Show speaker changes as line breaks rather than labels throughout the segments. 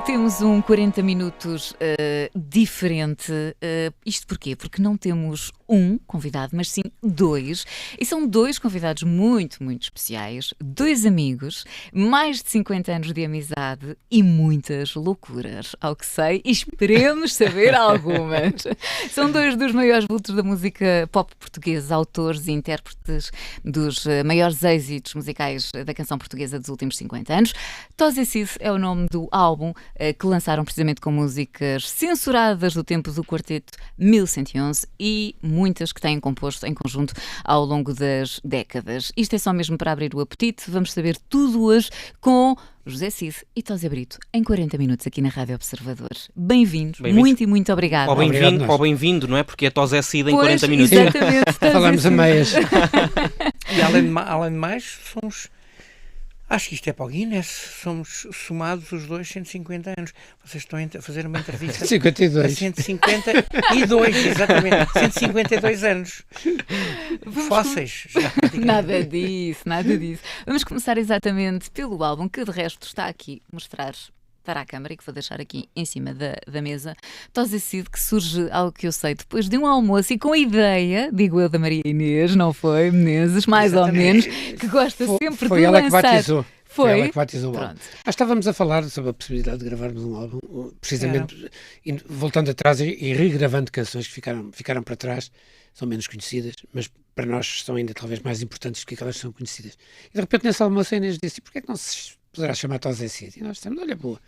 temos um 40 minutos diferente. Isto porquê? Porque não temos um convidado, mas sim dois. E são dois convidados muito, muito especiais. Dois amigos, mais de 50 anos de amizade e muitas loucuras, ao que sei, e esperemos saber algumas. São dois dos maiores vultos da música pop portuguesa, autores e intérpretes dos maiores êxitos musicais da canção portuguesa dos últimos 50 anos. Tozé Cid é o nome do álbum que lançaram precisamente com músicas censuradas do tempo do quarteto 1111 e muitas que têm composto em conjunto ao longo das décadas. Isto é só mesmo para abrir o apetite. Vamos saber tudo hoje com José Cid e Tozé Brito em 40 minutos aqui na Rádio Observador. Bem-vindos, muito e muito obrigado.
Ou bem-vindo, não é? Porque é Tozé Cid em 40 minutos.
Exatamente.
Falamos a meias.
E além de mais, somos... Acho que isto é para o Guinness. Somos somados os dois 150 anos. Vocês estão a fazer uma entrevista
52.
a 152, exatamente. 152 anos. Fósseis.
Nada disso, nada disso. Vamos começar exatamente pelo álbum, que de resto está aqui mostrar para a câmara e que vou deixar aqui em cima da mesa. Tozé Cid, que surge, algo que eu sei, depois de um almoço e com a ideia, digo eu, da Maria Inês, não foi, Menezes, mais
Exatamente.
ou menos, que gosta sempre
Foi
de
ela
lançar.
que batizou.
Foi
ela que batizou o álbum. Nós estávamos a falar sobre a possibilidade de gravarmos um álbum, precisamente voltando atrás e regravando canções que ficaram para trás, são menos conhecidas, mas para nós são ainda talvez mais importantes do que aquelas que são conhecidas. E de repente nesse almoço a Inês disse: porquê é que não se poderá chamar Tozé Cid? E nós dissemos: olha, boa,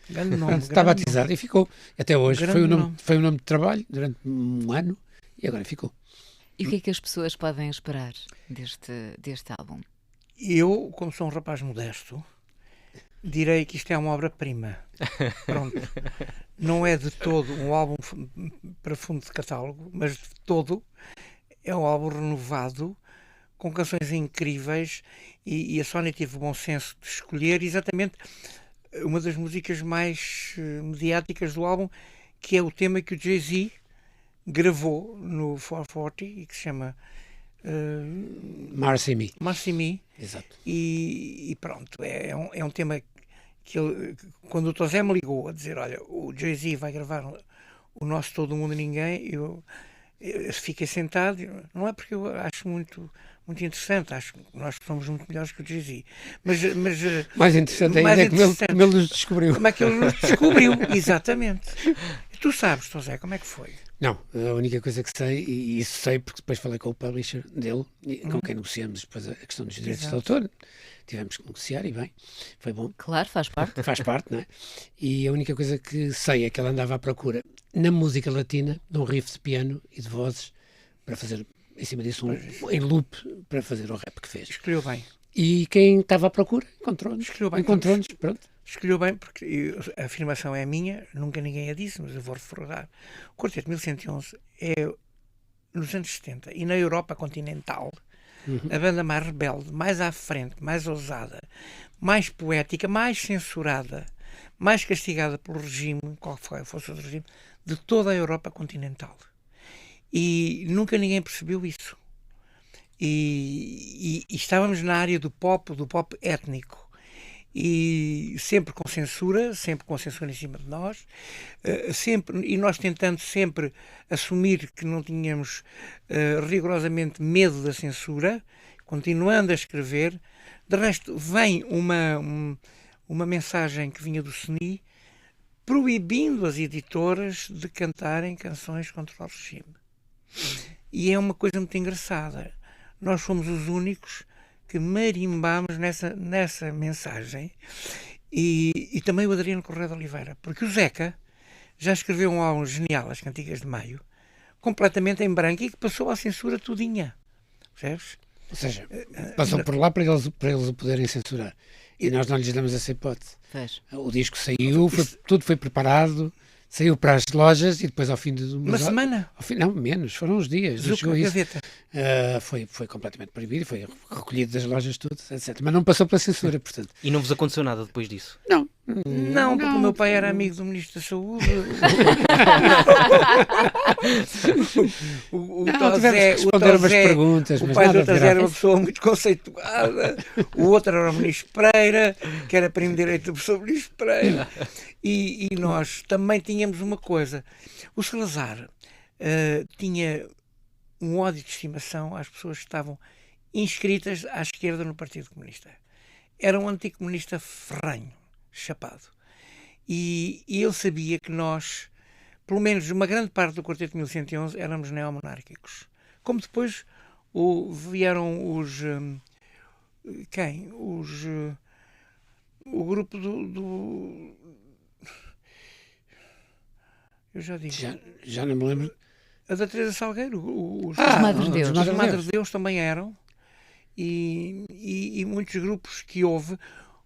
está batizado. E ficou, até hoje, foi um nome de trabalho durante um ano e agora ficou.
E o que é que as pessoas podem esperar deste álbum?
Eu, como sou um rapaz modesto, direi que isto é uma obra-prima. Pronto. Não é de todo um álbum para fundo de catálogo, mas de todo é um álbum renovado, com canções incríveis, e a Sónia teve o bom senso de escolher exatamente uma das músicas mais mediáticas do álbum, que é o tema que o Jay-Z gravou no 440 e que se chama
Marcy Me.
Exato. E pronto, é um tema que ele, quando o Tozé me ligou a dizer: olha, o Jay-Z vai gravar o nosso Todo Mundo e Ninguém, eu fiquei sentado. Não é porque eu acho muito interessante, acho que nós somos muito melhores que o Jay-Z, mas
mais interessante ainda é como ele nos descobriu.
Como é que ele nos descobriu, exatamente. E tu sabes, Tozé, como é que foi?
Não, a única coisa que sei, e isso sei porque depois falei com o publisher dele, com quem negociamos depois a questão dos direitos de autor, tivemos que negociar e bem, foi bom.
Claro, faz parte.
Faz parte, não é? E a única coisa que sei é que ele andava à procura, na música latina, de um riff de piano e de vozes, para fazer, em cima disso, em loop, para fazer o rap que fez.
Escolheu bem.
E quem estava à procura, encontrou-nos. Encontrou-nos, pronto.
Escolheu bem, porque a afirmação é minha, nunca ninguém a disse, mas eu vou reforçar. O Quarteto 1111 é, nos anos 70, e na Europa continental, a banda mais rebelde, mais à frente, mais ousada, mais poética, mais censurada, mais castigada pelo regime, qual fosse o regime, de toda a Europa continental. E nunca ninguém percebeu isso. E estávamos na área do pop étnico. E sempre com censura em cima de nós, e nós tentando sempre assumir que não tínhamos rigorosamente medo da censura, continuando a escrever. De resto, vem uma mensagem que vinha do SNI proibindo as editoras de cantarem canções contra o regime. E é uma coisa muito engraçada. Nós fomos os únicos que marimbámos nessa mensagem, e também o Adriano Correia de Oliveira, porque o Zeca já escreveu um álbum genial, As Cantigas de Maio, completamente em branco, e que passou à censura tudinha, percebes?
Ou seja, passou por lá para eles o poderem censurar, e nós não lhes damos essa hipótese. O disco saiu, tudo foi preparado, saiu para as lojas e depois ao fim de
uma semana?
Não, menos, foram uns dias.
Gaveta.
Foi completamente proibido, foi recolhido das lojas tudo, etc. Mas não passou pela censura, portanto.
E não vos aconteceu nada depois disso?
Não,
Não, porque o meu pai era amigo do Ministro da Saúde. O pai do Tosé era uma pessoa muito conceituada. O outro era o Ministro Pereira, que era primo direito do professor Ministro Pereira. E nós também tínhamos uma coisa. O Salazar tinha um ódio de estimação às pessoas que estavam inscritas à esquerda no Partido Comunista. Era um anticomunista ferrenho, chapado. E ele sabia que nós, pelo menos uma grande parte do Quarteto 1111, éramos neomonárquicos. Como depois vieram os... quem? O grupo do eu já digo.
Já não me lembro.
A da Teresa Salgueiro.
Os Madre Deus.
Os Madre Deus também eram. E muitos grupos que houve.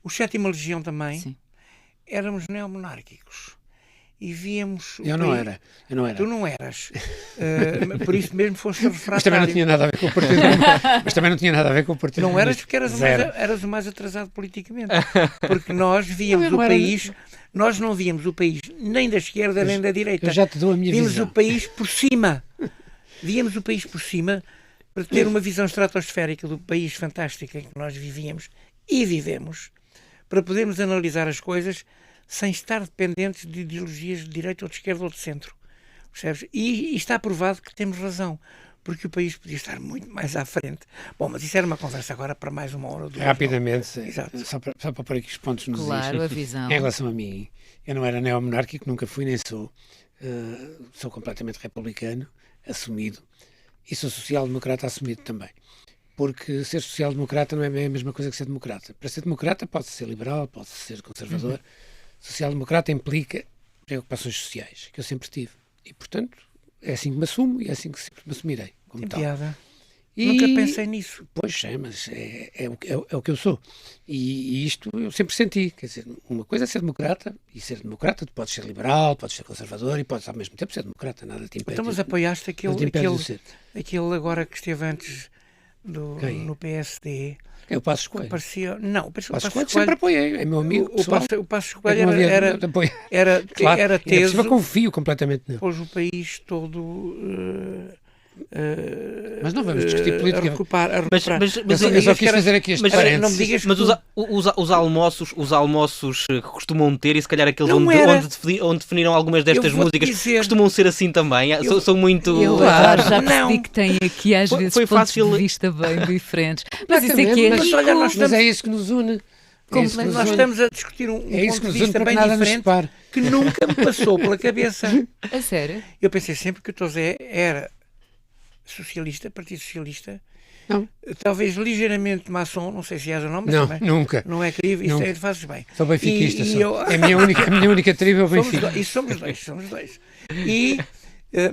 O Sétima Legião também.
Sim.
Éramos neomonárquicos. E víamos...
Eu não era.
Tu não eras. Por isso mesmo foste refratário.
Mas também não tinha nada a ver com o partido.
Não eras porque eras o mais atrasado politicamente. Porque nós víamos o país... Nós não víamos o país nem da esquerda nem da direita.
Eu já te dou a minha
visão.
Víamos
o país por cima. Víamos o país por cima para ter uma visão estratosférica do país fantástico em que nós vivíamos e vivemos, para podermos analisar as coisas sem estar dependentes de ideologias de direita ou de esquerda ou de centro. Percebes? E está provado que temos razão, porque o país podia estar muito mais à frente. Bom, mas isso era uma conversa agora para mais uma hora ou duas.
Rapidamente, só para pôr aqui os pontos nos
Claro, a visão.
Em relação a mim, eu não era neomonárquico, nunca fui, nem sou. Sou completamente republicano, assumido, e sou social-democrata assumido também. Porque ser social-democrata não é a mesma coisa que ser democrata. Para ser democrata pode ser liberal, pode ser conservador. Social-democrata implica preocupações sociais, que eu sempre tive. E, portanto, é assim que me assumo e é assim que sempre me assumirei. Como
Tem
tal.
piada. Nunca pensei nisso.
Pois é, mas é o que eu sou. E isto eu sempre senti. Quer dizer, uma coisa é ser democrata, e ser democrata tu podes ser liberal, podes ser conservador e podes ao mesmo tempo ser democrata, nada te impede.
Então, mas apoiaste aquele agora que esteve antes no PSD.
Eu Passos Coelho.
Parecia, não, o
Passos Coelho sempre apoiei, é meu amigo.
O Passos Coelho era teso.
Eu confio completamente nele.
Pôs o país todo...
mas não vamos discutir política.
Mas
eu só quis fazer aqui este parênteses.
Mas os almoços que costumam ter, e se calhar aqueles onde definiram algumas destas músicas, costumam ser assim também. São muito...
Eu já percebi que tem aqui às vezes
foi
pontos
fácil
de vista bem diferentes. Mas isso aqui é...
Mas é isso que nos une.
Nós estamos a discutir um ponto de vista bem diferente que nunca me passou pela cabeça.
A sério?
Eu pensei sempre que o Tosé era socialista, Partido Socialista,
não.
Talvez ligeiramente maçom, não sei se és ou não, mas
não,
também
nunca.
Não é crível, isso fazes bem.
Sou benfiquista, é a minha única tribo é o Benfica.
Somos dois.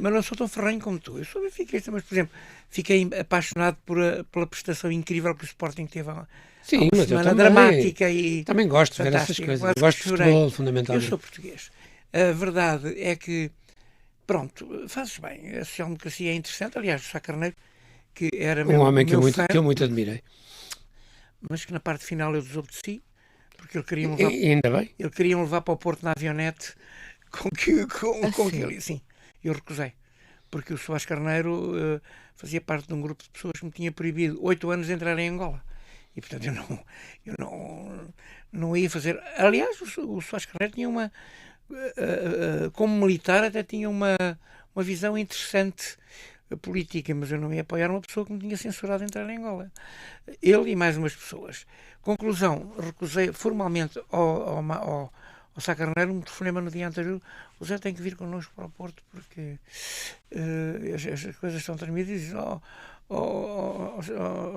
Mas não sou tão ferrenho como tu. Eu sou benfiquista, mas, por exemplo, fiquei apaixonado pela prestação incrível que o Sporting teve há uma semana dramática e
também gosto de ver essas coisas. Eu gosto de futebol, fundamentalmente.
Eu sou português. A verdade é que pronto, fazes bem. A social-democracia é interessante. Aliás, o Sá Carneiro, que era
um homem que
eu
muito admirei.
Mas que na parte final eu desobedeci, porque ele queria
ainda bem.
Ele queria me levar para o Porto na avionete com que ele... Sim, eu recusei. Porque o Soares Carneiro fazia parte de um grupo de pessoas que me tinha proibido 8 anos de entrar em Angola. E, portanto, eu não ia fazer... Aliás, o Soares Carneiro tinha uma... como militar até tinha uma visão interessante política, mas eu não ia apoiar uma pessoa que me tinha censurado a entrar em Angola. Ele e mais umas pessoas. Conclusão, recusei formalmente ao Sá Carneiro um telefonema no dia anterior. O Zé tem que vir connosco para o Porto porque as coisas estão tremidas. E diz,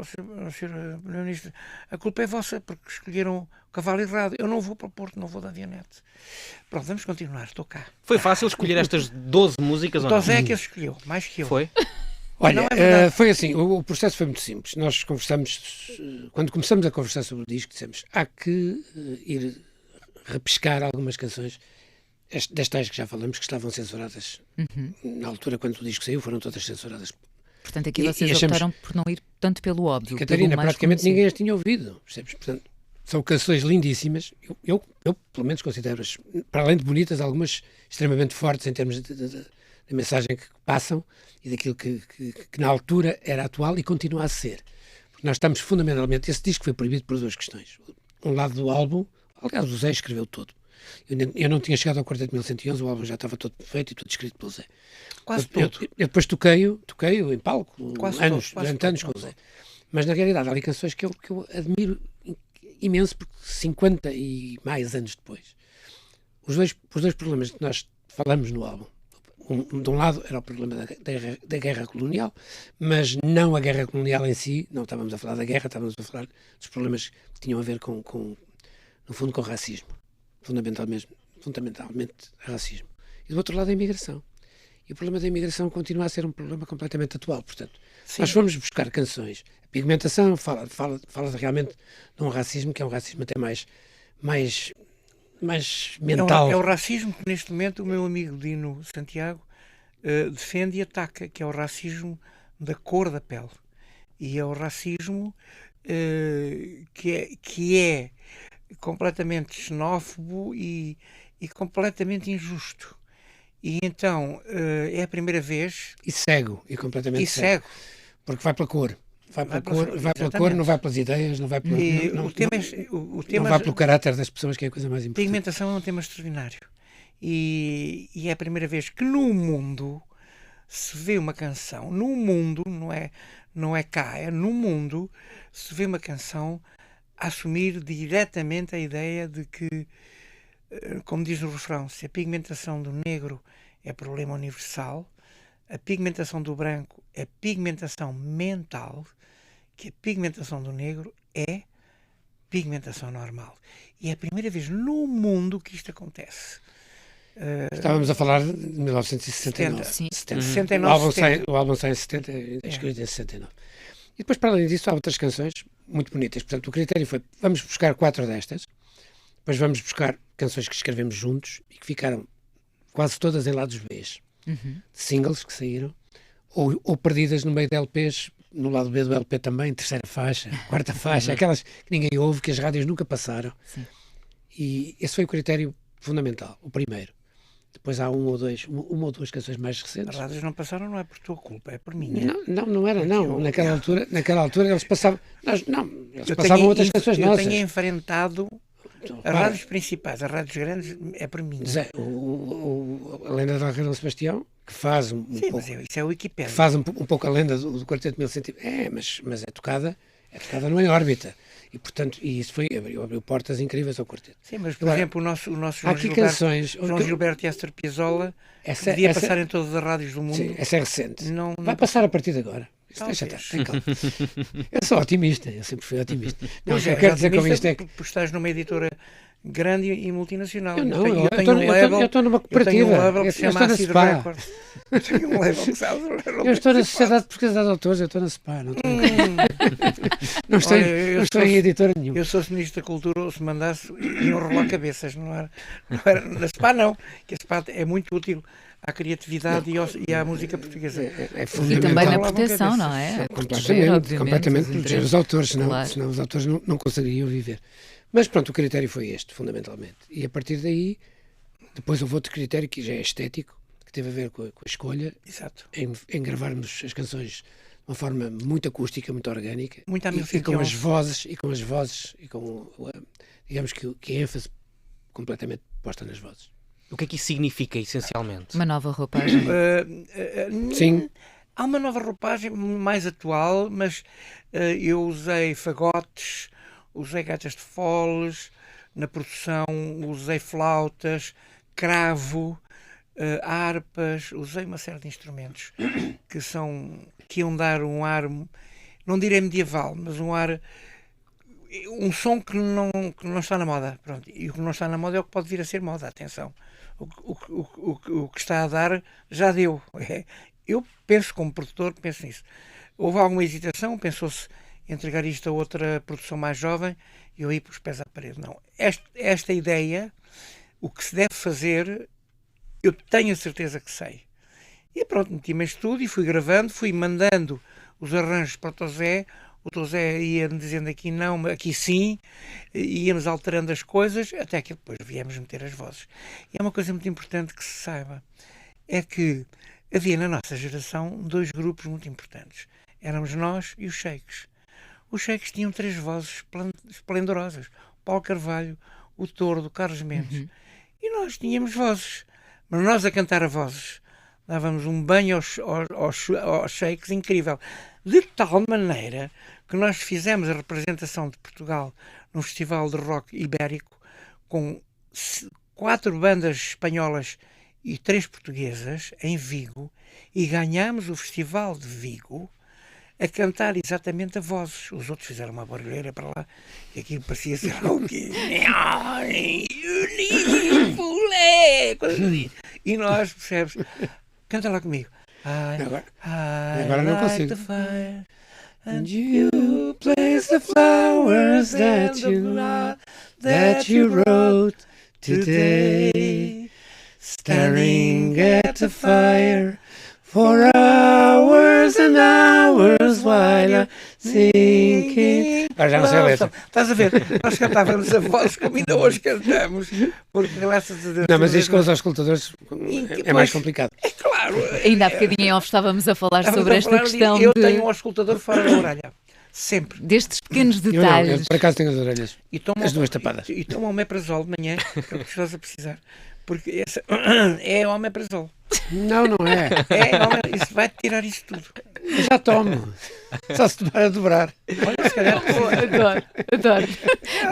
Sr. Primeiro-Ministro, a culpa é vossa porque escolheram o cavalo errado. Eu não vou para o Porto, não vou da avionete. Pronto, vamos continuar, estou cá.
Foi fácil escolher estas 12 músicas ou não?
O Tosé é que as escolheu, mais que eu.
Foi?
Olha, foi assim, o processo foi muito simples. Nós conversamos, quando começamos a conversar sobre o disco, dissemos, há que ir repescar algumas canções, das tais que já falamos, que estavam censuradas. Na altura, quando o disco saiu, foram todas censuradas.
Portanto, aqui vocês optaram por não ir tanto pelo óbvio.
Catarina,
pelo mais
praticamente
conhecido.
ninguém as tinha ouvido, percebes? Portanto, São canções lindíssimas. Eu pelo menos, considero-as, para além de bonitas, algumas extremamente fortes em termos da mensagem que passam e daquilo que na altura era atual e continua a ser. Porque nós estamos fundamentalmente... Esse disco foi proibido por duas questões. Um lado do álbum, aliás, o Zé escreveu todo. Eu não tinha chegado ao Quarteto 1111, o álbum já estava todo feito e tudo escrito pelo Zé.
Quase todo.
Eu depois toquei-o em palco, durante anos com o Zé. Mas na realidade há ali canções que eu admiro imenso, porque 50 e mais anos depois. Os dois problemas que nós falamos no álbum, de um lado era o problema da guerra colonial, mas não a guerra colonial em si, não estávamos a falar da guerra, estávamos a falar dos problemas que tinham a ver no fundo, com racismo. Fundamentalmente racismo. E do outro lado a imigração. E o problema da imigração continua a ser um problema completamente atual. Portanto, nós fomos buscar canções. A pigmentação fala realmente de um racismo que é um racismo até mais mental.
É o racismo que neste momento o meu amigo Dino Santiago defende e ataca, que é o racismo da cor da pele. E é o racismo que é completamente xenófobo e completamente injusto. E então é a primeira vez...
E cego, e completamente cego. Porque vai pela cor. Vai pela cor, não vai pelas ideias, não vai pelo... Não vai pelo caráter das pessoas, que é a coisa mais importante.
Pigmentação é um tema extraordinário. E é a primeira vez que no mundo se vê uma canção, no mundo, não é cá, é no mundo, se vê uma canção a assumir diretamente a ideia de que, como diz no refrão, se a pigmentação do negro é problema universal, a pigmentação do branco é pigmentação mental, que a pigmentação do negro é pigmentação normal. E é a primeira vez no mundo que isto acontece.
Estávamos a falar de 1969.
69.
O álbum sai em 70, escrito em 69. E depois, para além disso, há outras canções muito bonitas. Portanto, o critério foi, vamos buscar 4 destas, depois vamos buscar canções que escrevemos juntos e que ficaram quase todas em lados B, de singles que saíram, ou perdidas no meio de LPs, no lado B do LP também, terceira faixa, quarta faixa, aquelas que ninguém ouve, que as rádios nunca passaram. Sim. E esse foi o critério fundamental, o primeiro. Depois há uma ou duas canções mais recentes.
As rádios não passaram, não é por tua culpa, é por minha.
Não era. Naquela altura eles passavam... Eles passavam outras canções nossas.
Eu tenho enfrentado as rádios principais, as rádios grandes, é por mim.
A lenda da Dom Sebastião, que faz
mas isso é o Wikipédia.
Faz um pouco a lenda do Quarteto 1111. Mas é tocada não em órbita. E, portanto, isso abriu portas incríveis ao quarteto.
Sim, mas, por exemplo, o nosso João Gilberto e Astor Piazzolla podia passar em todas as rádios do mundo.
Sim, essa é recente. Vai passar a partir de agora. Tem calma. Eu sou otimista, eu sempre fui otimista.
Não, eu quero dizer com isto é que... Tu estás numa editora grande e multinacional.
Eu estou numa cooperativa.
Eu tenho um label que se chama Acid Records. Eu tenho um label que se chama...
Eu estou na Sociedade Portuguesa de Autores, eu estou na SPA. Não estou em editora nenhuma.
Eu sou ministro da Cultura, ou se mandasse, iam rolar cabeças. Não era na SPA, não. Que a SPA é muito útil à criatividade e à música portuguesa.
E também na proteção, não é?
Completamente proteger os autores, senão os autores não conseguiriam viver. Mas pronto, o critério foi este, fundamentalmente. E a partir daí, depois houve outro critério que já é estético, que teve a ver com a escolha.
Exato.
Em gravarmos as canções de uma forma muito acústica, muito orgânica.
Muito
e com as vozes, e com digamos que a ênfase completamente posta nas vozes.
O que é que isso significa, essencialmente?
Uma nova roupagem?
Sim.
Há uma nova roupagem mais atual, mas eu usei fagotes, usei gaitas de foles, na produção usei flautas, cravo, harpas, usei uma série de instrumentos que iam dar um ar, não direi medieval, mas um som que não está na moda. Pronto. E o que não está na moda é o que pode vir a ser moda, atenção. O que está a dar já deu. Eu penso, como produtor, penso nisso. Houve alguma hesitação, pensou-se entregar isto a outra produção mais jovem, e eu aí pus os pés à parede. Não. Esta ideia, o que se deve fazer, eu tenho a certeza que sei. E pronto, meti-me em estúdio e fui gravando, fui mandando os arranjos para o Zé. o Dr. Zé ia dizendo aqui não, aqui sim, íamos alterando as coisas, até que depois viemos meter as vozes. E é uma coisa muito importante que se saiba, é que havia na nossa geração 2 grupos muito importantes. Éramos nós e os Shakes. Os Shakes tinham 3 vozes esplendorosas. Paulo Carvalho, o Tordo, Carlos Mendes. E nós tínhamos vozes. Mas nós a cantar a vozes dávamos um banho aos Shakes incrível. De tal maneira que nós fizemos a representação de Portugal num festival de rock ibérico com 4 bandas espanholas e 3 portuguesas em Vigo, e ganhámos o Festival de Vigo a cantar exatamente a vozes. Os outros fizeram uma barulheira para lá, que aquilo parecia ser algo que... E nós, percebes? Canta lá comigo.
Agora não consigo. And you place the flowers that you wrote today, staring at the fire for hours and hours while I'm thinking. Agora já não sei a letra.
Estás a ver? Nós cantávamos a voz como ainda hoje cantamos, porque graças a Deus.
Não, mas isto com os auscultadores é mais complicado.
É claro.
Ainda há bocadinho em off estávamos a falar sobre esta questão
eu tenho um auscultador fora da orelha. Sempre.
Destes pequenos
Eu
detalhes.
por acaso tenho as orelhas. As duas tapadas.
E tomo omeprazol de manhã, que é o que estás a precisar. Porque essa é omeprazol.
Não é.
Isso vai tirar isso tudo.
Eu já tomo. Só se tomar a dobrar.
Olha, se calhar.
Adoro.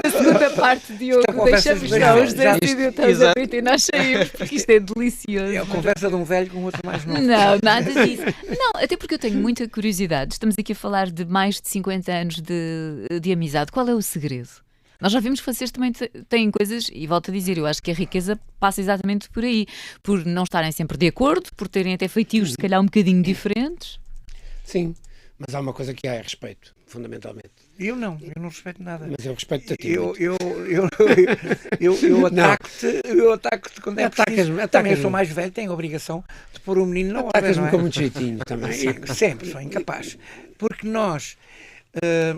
Na segunda parte, Diogo, deixamos só os 10 idiotas a e nós saímos, porque isto é delicioso.
É a conversa de um velho com outro mais novo.
Não, nada disso. Não, até porque eu tenho muita curiosidade. Estamos aqui a falar de mais de 50 anos de amizade. Qual é o segredo? Nós já vimos que vocês também têm coisas, e volto a dizer, eu acho que a riqueza passa exatamente por aí, por não estarem sempre de acordo, por terem até feitios se calhar um bocadinho diferentes.
Sim, mas há uma coisa que há, é respeito, fundamentalmente.
Eu não respeito nada.
Mas eu respeito-te a ti.
Eu ataco-te quando é preciso. Também eu sou mais velho, tenho a obrigação de pôr o menino na ordem.
Atacas-me com muito jeitinho também.
Sempre, sou incapaz. Porque nós,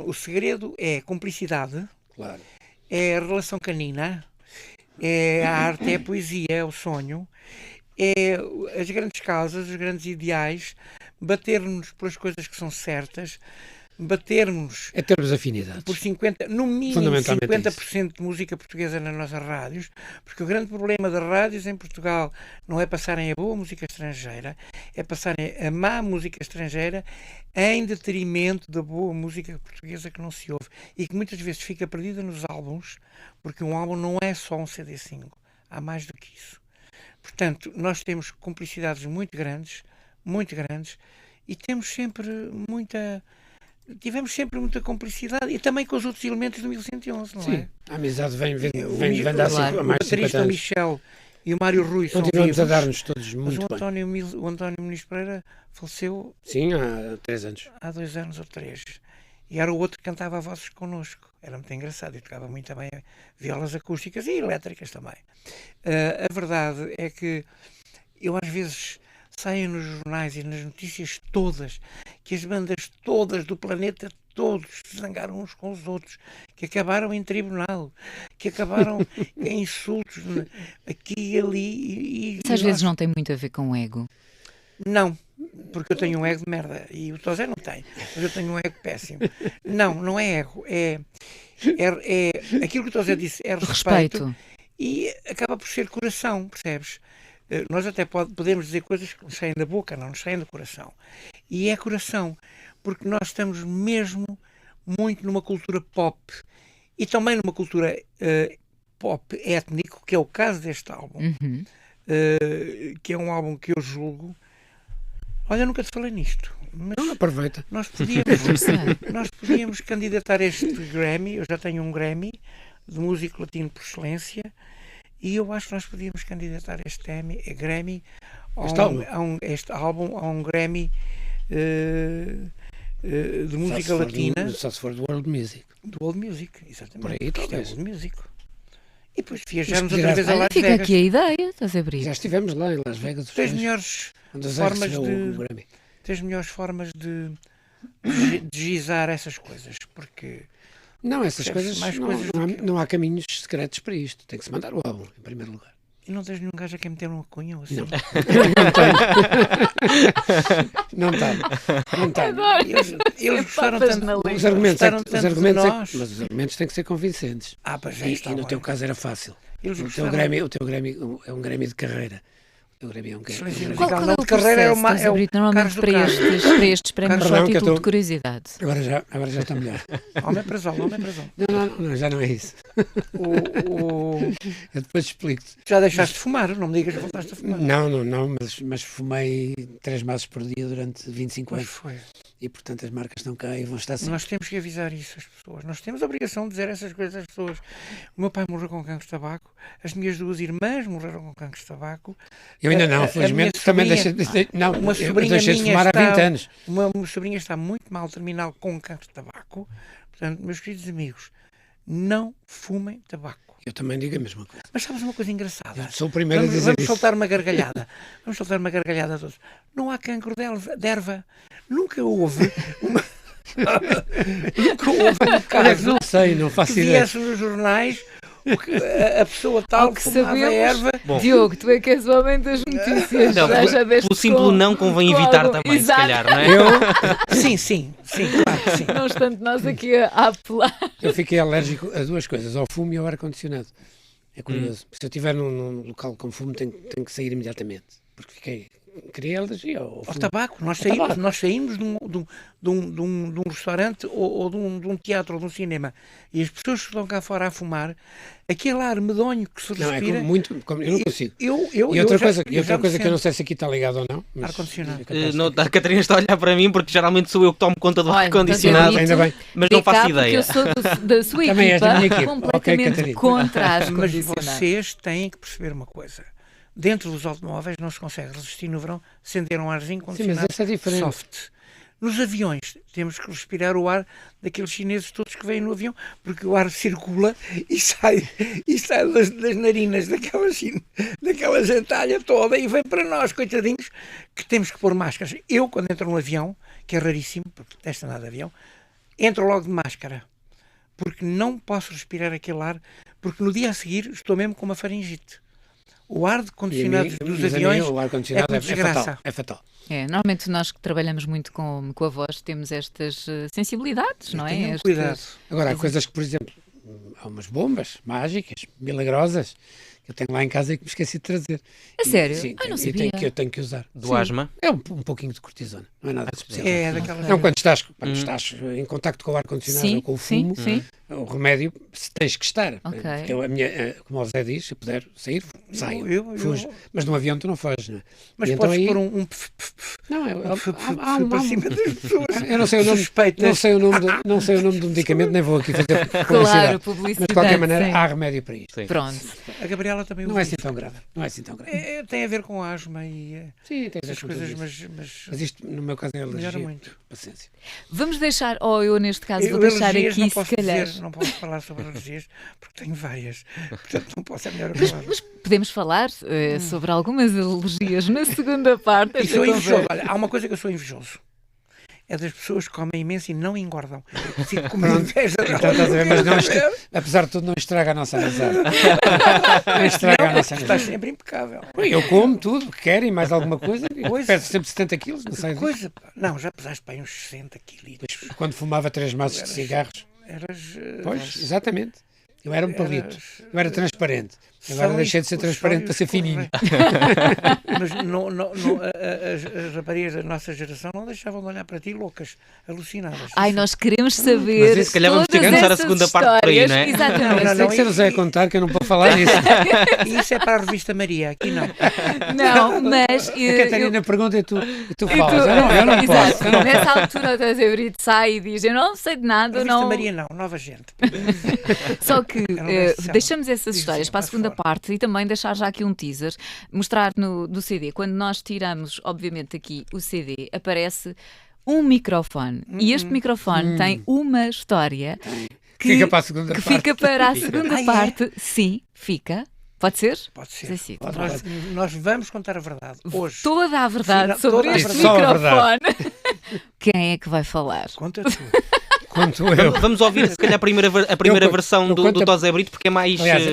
o segredo é cumplicidade.
Claro.
É a relação canina, é a arte, é a poesia, é o sonho, é as grandes causas, os grandes ideais, bater-nos pelas coisas que são certas, bater-nos
é termos afinidades.
Por 50, no mínimo 50% de música portuguesa nas nossas rádios, porque o grande problema das rádios em Portugal não é passarem a boa música estrangeira, é passarem a má música estrangeira em detrimento da boa música portuguesa que não se ouve e que muitas vezes fica perdida nos álbuns, porque um álbum não é só um CD single, há mais do que isso. Portanto, nós temos cumplicidades muito grandes, e temos sempre tivemos sempre muita cumplicidade e também com os outros elementos do 1111, não é?
Sim, a amizade vem dar
claro.
a mais de 50 anos.
O Michel e o Mário Rui são
continuamos
vivos,
a dar-nos todos muito
mas o António Muniz Pereira faleceu
sim, há 3 anos.
Há 2 anos ou 3. E era o outro que cantava vozes connosco. Era muito engraçado e tocava muito também violas acústicas e elétricas também. A verdade é que eu às vezes saem nos jornais e nas notícias todas que as bandas todas do planeta todos se zangaram uns com os outros, que acabaram em tribunal, que acabaram em insultos aqui e ali.
Às vezes não tem muito a ver com o ego.
Não, porque eu tenho um ego de merda e o Tosé não tem, mas eu tenho um ego péssimo. Não é ego, é aquilo que o Tosé disse, é respeito e acaba por ser coração, percebes? Nós até podemos dizer coisas que nos saem da boca, não nos saem do coração. E é coração, porque nós estamos mesmo muito numa cultura pop e também numa cultura pop étnico, que é o caso deste álbum, que é um álbum que eu julgo. Olha, nunca te falei nisto, mas
não, aproveita.
Nós podíamos candidatar este Grammy. Eu já tenho um Grammy de músico latino por excelência. E eu acho que nós podíamos candidatar este Grammy este álbum a um Grammy de música latina.
Só se for do World Music.
Do World Music, exatamente.
Por aí, talvez.
É World Music. E depois viajamos outra vez a Las
Fica
Vegas.
aqui a ideia, estás a abrir.
Já estivemos lá em Las Vegas.
Tens melhores formas de desgizar essas coisas, porque...
Não, essas coisas, não há caminhos secretos para isto. Tem que se mandar o álbum, em primeiro lugar.
E não tens nenhum gajo a quem meter uma cunha ou assim?
Não. Não tenho. Não tenho.
Eles gostaram tanto
os argumentos,
nós.
mas os argumentos têm que ser convincentes.
Pois
E no teu caso era fácil. O teu Grêmio é um Grêmio de carreira. O Grêmio é um Grêmio.
Qual é o processo, Brito, normalmente para estes prémios só título de curiosidade?
Agora já está melhor.
Homem para zol.
Não, já não é isso. Eu depois explico-te.
Já deixaste de fumar, não me digas que voltaste a fumar.
Não, mas fumei 3 maços por dia durante 25 anos.
Foi.
E portanto as marcas estão cá e vão estar sempre.
Nós temos que avisar isso às pessoas. Nós temos a obrigação de dizer essas coisas às pessoas. O meu pai morreu com cancro de tabaco, as minhas 2 irmãs morreram com cancro de tabaco.
Eu ainda não, felizmente também deixei de fumar há 20 anos.
Uma sobrinha está muito mal terminal com cancro de tabaco. Portanto, meus queridos amigos, não fumem tabaco.
Eu também digo a mesma coisa.
Mas sabes uma coisa engraçada?
Eu sou o primeiro a dizer
vamos soltar uma gargalhada. Vamos soltar uma gargalhada a todos. Não há cancro de erva. Nunca houve uma... Nunca houve um caso.
Não sei, não faço
que
ideia.
viesse nos jornais a pessoa tal que fumava erva.
Bom, Diogo, tu é que és o homem das notícias.
Não, pelo simples não convém evitar também,
exato.
se calhar, não é?
Sim, claro que sim.
Não obstante, nós aqui a apelar.
Eu fiquei alérgico a 2 coisas, ao fumo e ao ar-condicionado. É curioso. Se eu estiver num local com fumo, tenho que sair imediatamente. Porque criei alergia ao fumo.
Ao tabaco. Nós saímos de um restaurante ou de um teatro ou de um cinema e as pessoas que estão cá fora a fumar, aquele ar medonho que se respira...
Eu não consigo.
E
outra coisa que eu não sei se aqui está ligado ou não.
Ar-condicionado.
A Catarina está a olhar para mim porque geralmente sou eu que tomo conta do ar-condicionado,
ainda bem.
mas não faço ideia.
Porque eu sou da sua equipa, completamente contra ar-condicionado.
Mas vocês têm que perceber uma coisa. Dentro dos automóveis não se consegue resistir no verão sem ter um arzinho condicionado soft. Nos aviões temos que respirar o ar daqueles chineses todos que vêm no avião, porque o ar circula e sai das narinas daquela gentalha toda e vem para nós, coitadinhos, que temos que pôr máscaras. Eu, quando entro no avião, que é raríssimo, porque detesto andar de avião, entro logo de máscara, porque não posso respirar aquele ar, porque no dia a seguir estou mesmo com uma faringite. O ar condicionado dos aviões
é fatal.
Normalmente nós que trabalhamos muito com a voz temos estas sensibilidades, não é?
Cuidado.
Agora, há coisas que, por exemplo, há umas bombas mágicas, milagrosas, que eu tenho lá em casa e que me esqueci de trazer.
A sério?
Sim,
não sabia.
eu tenho que usar.
Do asma?
É um pouquinho de cortisona, não é nada de especial.
É daquelas...
Não, quando estás em contacto com o ar-condicionado ou com o fumo, o remédio, se tens que estar.
Okay.
Porque como o Zé diz, se puder sair, saio, fujo. Mas num avião tu não foges, não é?
Mas podes
aí...
pôr um para cima das pessoas.
Eu não sei o nome do medicamento, nem vou aqui fazer publicidade.
Claro, publicidade.
Mas de qualquer maneira há remédio para isto.
Pronto.
A Gabriela também
não é assim tão grave.
Tem a ver com asma e
sim, tem
essas coisas,
mas isto no meu caso é alergia.
Muito.
Paciência.
Vamos deixar, eu neste caso vou deixar aqui se calhar.
Não posso falar sobre alergias porque tenho várias, portanto não posso, é melhor
mas podemos falar sobre algumas alergias na segunda parte.
E sou invejoso. Olha, há uma coisa que eu sou invejoso. É das pessoas que comem imenso e não engordam. Fico com inveja.
Mas apesar de tudo, não estraga a nossa amizade. Não estraga a nossa amizade.
Estás sempre impecável.
Eu como tudo o que quero e mais alguma coisa. Peso sempre 70 quilos, não sei disso.
Não, já pesaste para aí uns 60 quilos.
Quando fumava 3 maços de cigarros. Pois, exatamente. Eu era um palito. Eu era transparente. Agora deixei de ser transparente para ser fininho.
Mas as raparigas da nossa geração não deixavam de olhar para ti loucas, alucinadas.
Nós queremos saber.
Mas se calhar vamos ter que começar a segunda parte por aí, não é?
Exatamente.
Não, tem que ser o Zé a contar que eu não posso falar nisso.
Isso é para a revista Maria, aqui não.
Não, mas.
A Catarina pergunta e tu falas. Eu não posso.
Nessa altura o Zé Brito sai e diz: eu não sei de nada.
Revista Maria não, nova gente.
Só que deixamos essas histórias para a segunda parte e também deixar já aqui um teaser, mostrar do CD. Quando nós tiramos, obviamente, aqui o CD, aparece um microfone. E este microfone tem uma história que fica para a segunda parte.
Fica
Sim, fica. Pode ser?
Pode ser.
Sim,
Nós vamos contar a verdade hoje.
Toda a verdade sobre este
verdade.
microfone. Quem é que vai falar?
Conta tu.
Quanto eu.
Vamos ouvir, se calhar, a primeira versão do Tosé Brito, porque é mais,
Aliás,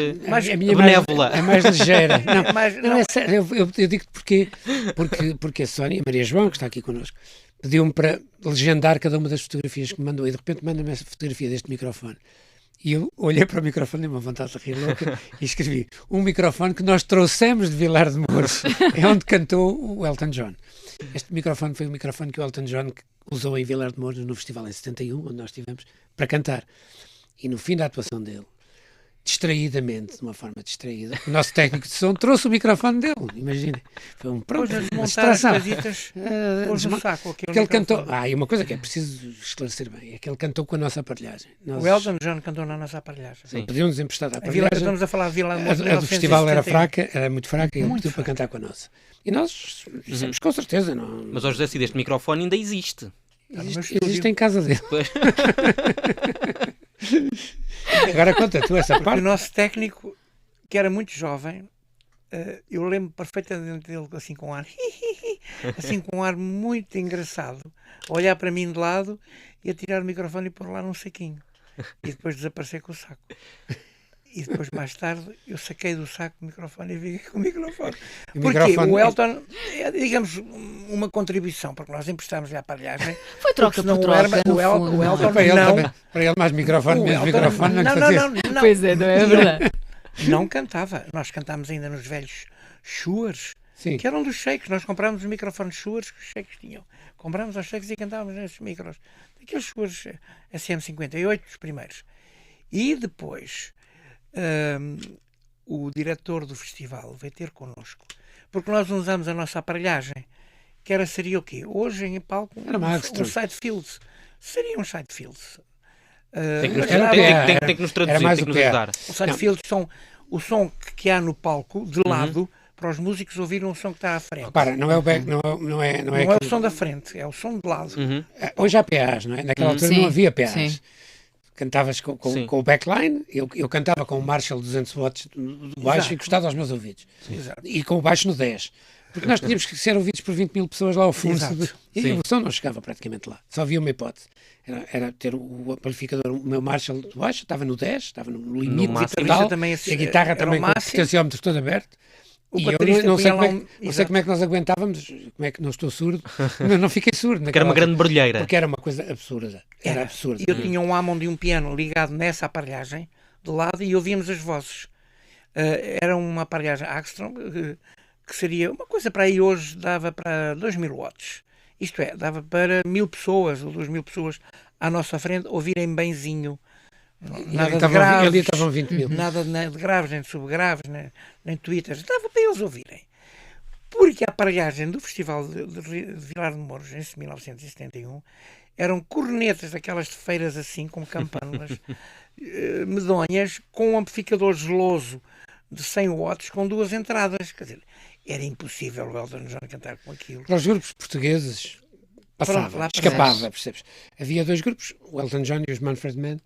a minha
benévola.
É mais ligeira. Não
não.
é sério. Eu digo porque a Sónia, a Maria João, que está aqui connosco, pediu-me para legendar cada uma das fotografias que me mandou e de repente manda-me essa fotografia deste microfone. E eu olhei para o microfone e uma vontade de rir louca e escrevi: um microfone que nós trouxemos de Vilar de Mouros, é onde cantou o Elton John. Este microfone foi o microfone que o Elton John usou em Vilar de Mouros no festival em 71, onde nós estivemos, para cantar. E no fim da atuação dele, distraídamente, de uma forma distraída, o nosso técnico de som trouxe o microfone dele, imaginem. Foi uma
distração. Pôs no saco
porque ele cantou. E uma coisa que é preciso esclarecer bem, é que ele cantou com a nossa aparelhagem.
O Elton John cantou na nossa aparelhagem.
Pediu-nos emprestado a aparelhagem.
Estamos a falar de Vilar de Mouros.
A do festival era fraca, era muito fraca, e ele pediu para cantar com a nossa. E nós dissemos com certeza. Não...
Mas, José Cid, este microfone ainda existe.
Existe em casa dele. Agora conta tu essa parte.
O nosso técnico, que era muito jovem, eu lembro perfeitamente dele assim com um ar assim com um ar muito engraçado, a olhar para mim de lado e a tirar o microfone e pôr lá num saquinho e depois desaparecer com o saco. E depois, mais tarde, eu saquei do saco o microfone e vi com o microfone. Porque o Elton é, digamos, uma contribuição, porque nós emprestámos-lhe a aparelhagem.
Foi troca por troca,
o Elton
para ele mais microfone, menos microfone.
Não.
Pois é, não é verdade?
Não cantava. Nós cantámos ainda nos velhos Shuars, que eram dos shakes. Nós comprámos os microfones Shuars que os shakes tinham. Comprámos os shakes e cantávamos nesses micros. Aqueles Shuars SM58, os primeiros. E depois... o diretor do festival veio ter connosco, porque nós usamos a nossa aparelhagem, que seria o quê? Hoje em palco um side fields. Seria um side fields.
Tem que nos traduzir, tem que nos ajudar.
Os side fields são o som que há no palco, de lado, para os músicos ouvirem o som que está à frente.
Não é o back, não é
o som da frente, é o som de lado.
Hoje há PAs, não é? Naquela altura não havia PAs. Sim. Cantavas com o backline, eu cantava com o Marshall 200 watts do baixo encostado aos meus ouvidos. E com o baixo no 10. Porque nós tínhamos que ser ouvidos por 20 mil pessoas lá ao fundo. E o som não chegava praticamente lá. Só havia uma hipótese. Era ter o amplificador, o meu Marshall de baixo, estava no 10, estava no limite vital, e a guitarra também com o potenciómetro todo aberto. E eu não sei como é que nós aguentávamos, como é que não estou surdo, mas não fiquei surdo.
Porque era uma grande barulheira.
Porque era uma coisa absurda. Era absurdo.
Eu tinha um Hammond e um piano ligado nessa aparelhagem, de lado, e ouvíamos as vozes. Era uma aparelhagem Axtron, que seria uma coisa para aí hoje, dava para 2000 watts. Isto é, dava para 1000 pessoas ou 2000 pessoas à nossa frente ouvirem benzinho. Nada de graves,
ali estavam 20 mil.
Nada de graves, nem de subgraves, nem twitters. Dava para eles ouvirem. Porque a aparelhagem do Festival de Vilar de Mouros, em 1971, eram cornetas daquelas de feiras assim, com campânulas medonhas, com um amplificador geloso de 100 watts, com 2 entradas. Quer dizer, era impossível o Elton John cantar com aquilo.
Para os grupos portugueses, passava, escapava, percebes? Havia 2 grupos, o Elton John e os Manfred Mann,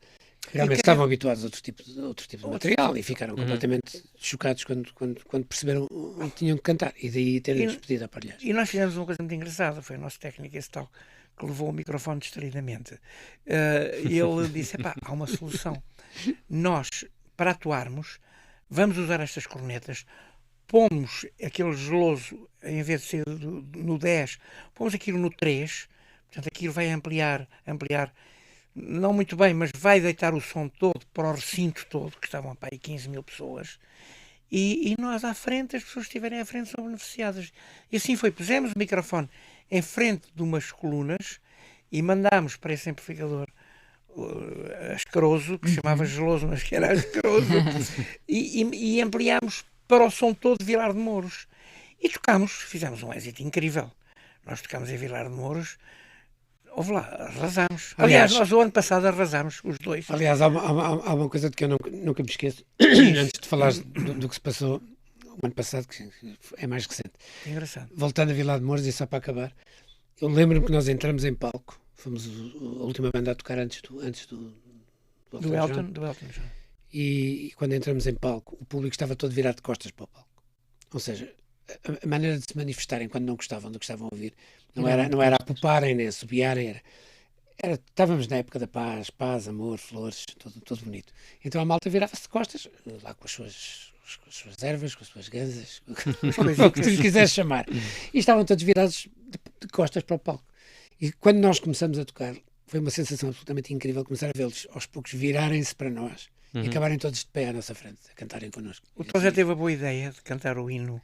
realmente estavam habituados a outro tipo de material e ficaram completamente chocados quando perceberam onde tinham que cantar e daí terem-nos pedido a aparelhagem.
E nós fizemos uma coisa muito engraçada, foi o nosso técnico esse tal que levou o microfone distraidamente. E ele disse, há uma solução. Nós, para atuarmos, vamos usar estas cornetas, pomos aquele geloso, em vez de ser no 10, pomos aquilo no 3, portanto aquilo vai ampliar não muito bem, mas vai deitar o som todo para o recinto todo, que estavam para aí 15 mil pessoas, e nós à frente, as pessoas que estiverem à frente são beneficiadas. E assim foi, pusemos o microfone em frente de umas colunas e mandámos para esse amplificador asqueroso, que se chamava geloso, mas que era asqueroso, e ampliámos para o som todo de Vilar de Mouros. E tocámos, fizemos um êxito incrível. Nós tocámos em Vilar de Mouros, houve lá, arrasámos. Aliás, nós o ano passado arrasámos, os 2.
Aliás, há uma coisa de que eu nunca me esqueço, antes de falar do que se passou o ano passado, que é mais recente.
Engraçado.
Voltando a Vilar de Mouros, e só para acabar, eu lembro-me que nós entramos em palco, fomos a última banda a tocar antes do
Elton John.
e quando entramos em palco, o público estava todo virado de costas para o palco. Ou seja, a maneira de se manifestarem quando não gostavam do que estavam a ouvir não era a puparem nem a assobiarem, estávamos na época da paz, amor, flores, tudo bonito. Então a malta virava-se de costas, lá com as suas ervas, com as suas ganzas, o que tu quiseres chamar. E estavam todos virados de costas para o palco. E quando nós começamos a tocar, foi uma sensação absolutamente incrível começar a vê-los aos poucos virarem-se para nós e acabarem todos de pé à nossa frente, a cantarem connosco.
O Tom Zé teve a boa ideia de cantar o hino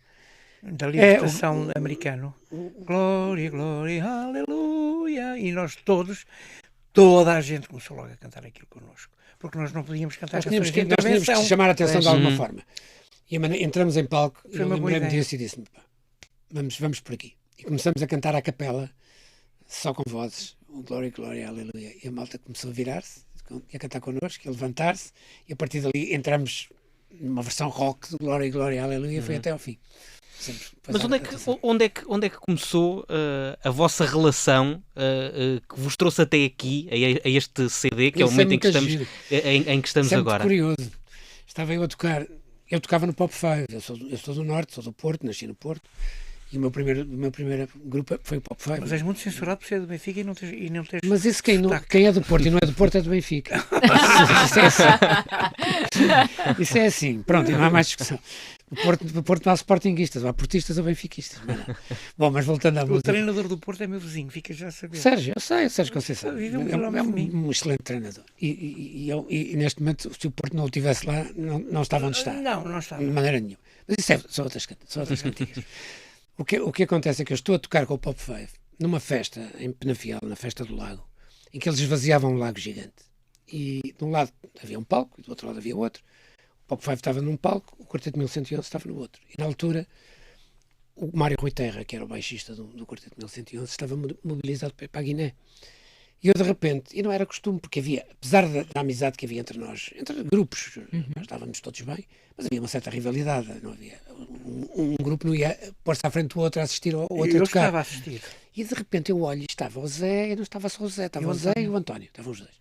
da libertação americano. Glória, glória, aleluia. E nós toda a gente começou logo a cantar aquilo connosco. Porque nós não podíamos cantar
nós tínhamos que chamar a atenção de alguma forma. E entramos em palco e eu lembrei-me disso e disse-me, vamos por aqui. E começamos a cantar à capela, só com vozes, glória, glória, aleluia. E a malta começou a virar-se, a cantar connosco, a levantar-se, e a partir dali entramos numa versão rock de glória, glória, aleluia, foi até ao fim.
Mas onde é que começou a vossa relação que vos trouxe até aqui, a este CD, que é o momento em que estamos agora?
Curioso. Estava eu a tocar, eu tocava no Pop 5, eu sou do Norte, sou do Porto, nasci no Porto, e o meu primeiro grupo foi o Pop 5.
Mas és muito censurado por ser do Benfica e não tens
Mas isso quem é do Porto e não é do Porto é do Benfica. Isso é assim. Pronto, e não há mais discussão. O Porto não há sportinguistas, há portistas ou benfiquistas. Bom, mas voltando à música.
O treinador do Porto é meu vizinho, fica já a saber.
Sérgio, eu sei, Sérgio Conceição. É um excelente treinador. E neste momento, se o Porto não o tivesse lá, não estava onde está.
Não estava.
De maneira nenhuma. Mas isso são outras cantigas. O que acontece é que eu estou a tocar com o Pop 5 numa festa em Penafiel, na Festa do Lago, em que eles esvaziavam um lago gigante. E de um lado havia um palco e do outro lado havia outro. O Pop 5 estava num palco, o Quarteto 1111 estava no outro. E na altura, o Mário Rui Terra, que era o baixista do Quarteto 1111, estava mobilizado para a Guiné. E eu de repente, e não era costume, porque havia, apesar da amizade que havia entre nós, entre grupos, nós estávamos todos bem, mas havia uma certa rivalidade, não havia, um grupo não ia pôr-se à frente do outro a assistir ao outro a tocar.
Eu estava a assistir.
E de repente eu olho e estava o Zé, e não estava só o Zé, estava o Zé e o António, estavam os dois.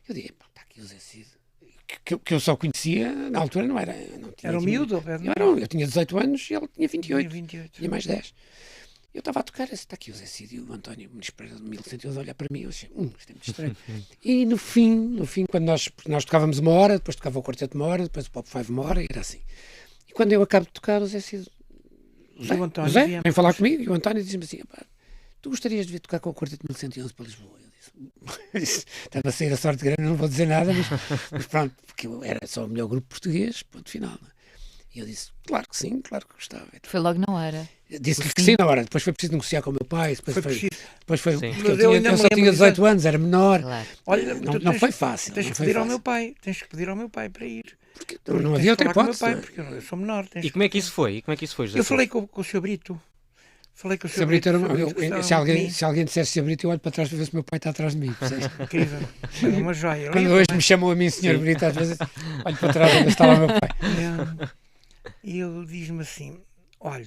Eu digo, está aqui o Zé Cid, que eu só conhecia, na altura não era...
Era um miúdo?
Eu tinha 18 anos e ele tinha 28, tinha mais 10. Eu estava a tocar, está aqui o Zé Cid e o António Muniz Pereira de 1111 a olhar para mim, eu achei, isto é muito estranho. E no fim, quando nós tocávamos uma hora, depois tocava o quarteto uma hora, depois o Pop 5 uma hora, e era assim. E quando eu acabo de tocar, o Zé Cid, o Zé vem falar comigo, e o António diz-me assim, tu gostarias de vir tocar com o quarteto 1111 para Lisboa? Eu disse, estava a sair a sorte grande, não vou dizer nada, mas pronto, porque eu era só o melhor grupo português, ponto final. Não é? E eu disse, claro que sim, claro que gostava.
Foi logo na hora.
Disse-lhe que sim na hora, depois foi preciso negociar com o meu pai, depois foi porque eu só tinha 18 anos, era menor. Claro.
Olha,
não foi fácil.
Tens que pedir ao meu pai, para ir.
Porque não havia outra hipótese.
Porque eu sou menor.
E como é que isso foi?
Eu falei com o Sr. Brito. Falei com o Sr.
Brito. Se alguém dissesse Sr. Brito, eu olho para trás para ver se o meu pai está atrás de mim.
Incrível. Era uma joia.
Quando hoje me chamam a mim Sr. Brito, às vezes olho para trás para ver se está lá o meu pai.
E ele diz-me assim, olha,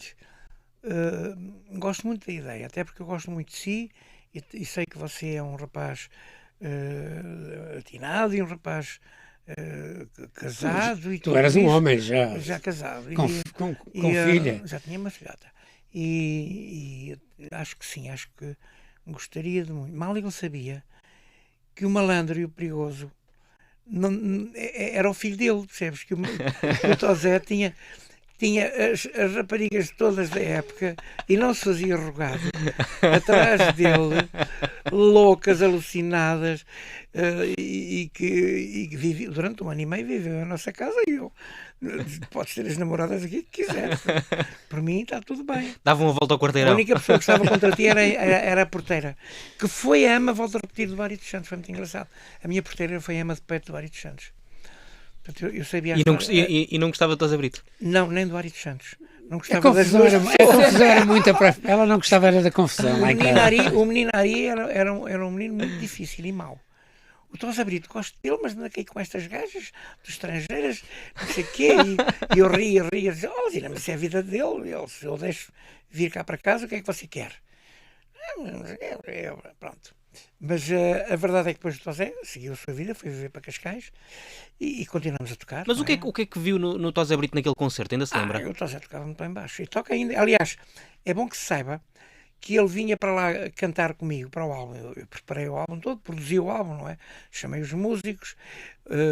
gosto muito da ideia, até porque eu gosto muito de si e sei que você é um rapaz atinado e um rapaz casado.
Tu eras um homem já
casado.
Com filha.
Já tinha uma filhota. E acho que sim, acho que gostaria de muito. Mal ele sabia que o malandro e o perigoso era o filho dele, percebes? Que o Tosé tinha as raparigas todas da época e não se fazia rogado atrás dele, loucas, alucinadas, e que vivia, durante 1 ano e meio viveu a nossa casa e eu. Podes ter as namoradas aqui que quiseres. Por mim está tudo bem.
Dava uma volta ao quarteirão.
A única pessoa que estava contra ti era a porteira, que foi a ama, volto a repetir, do Vário dos Santos. Foi muito engraçado. A minha porteira foi a ama de peito do Vário dos Santos. Portanto, eu sabia
e não gostava de Tosé Brito?
Não, nem do Vário dos Santos. Não gostava
a confusão era muita para... Ela não gostava era da confusão.
O menino Ari era um menino muito difícil e mau. O Tosé Brito, gosto dele, mas anda aqui com estas gajas dos estrangeiras, não sei o quê, e eu ria, mas isso é a vida dele, se eu deixo vir cá para casa, o que é que você quer? Pronto. Mas a verdade é que depois o Tosé seguiu a sua vida, foi viver para Cascais e continuamos a tocar.
Mas o que é que viu no Tosé Brito naquele concerto? Ainda se lembra?
O Tosé tocava muito bem baixo e toca ainda. Aliás, é bom que se saiba que ele vinha para lá cantar comigo para o álbum. Eu preparei o álbum todo, produzi o álbum, não é? Chamei os músicos,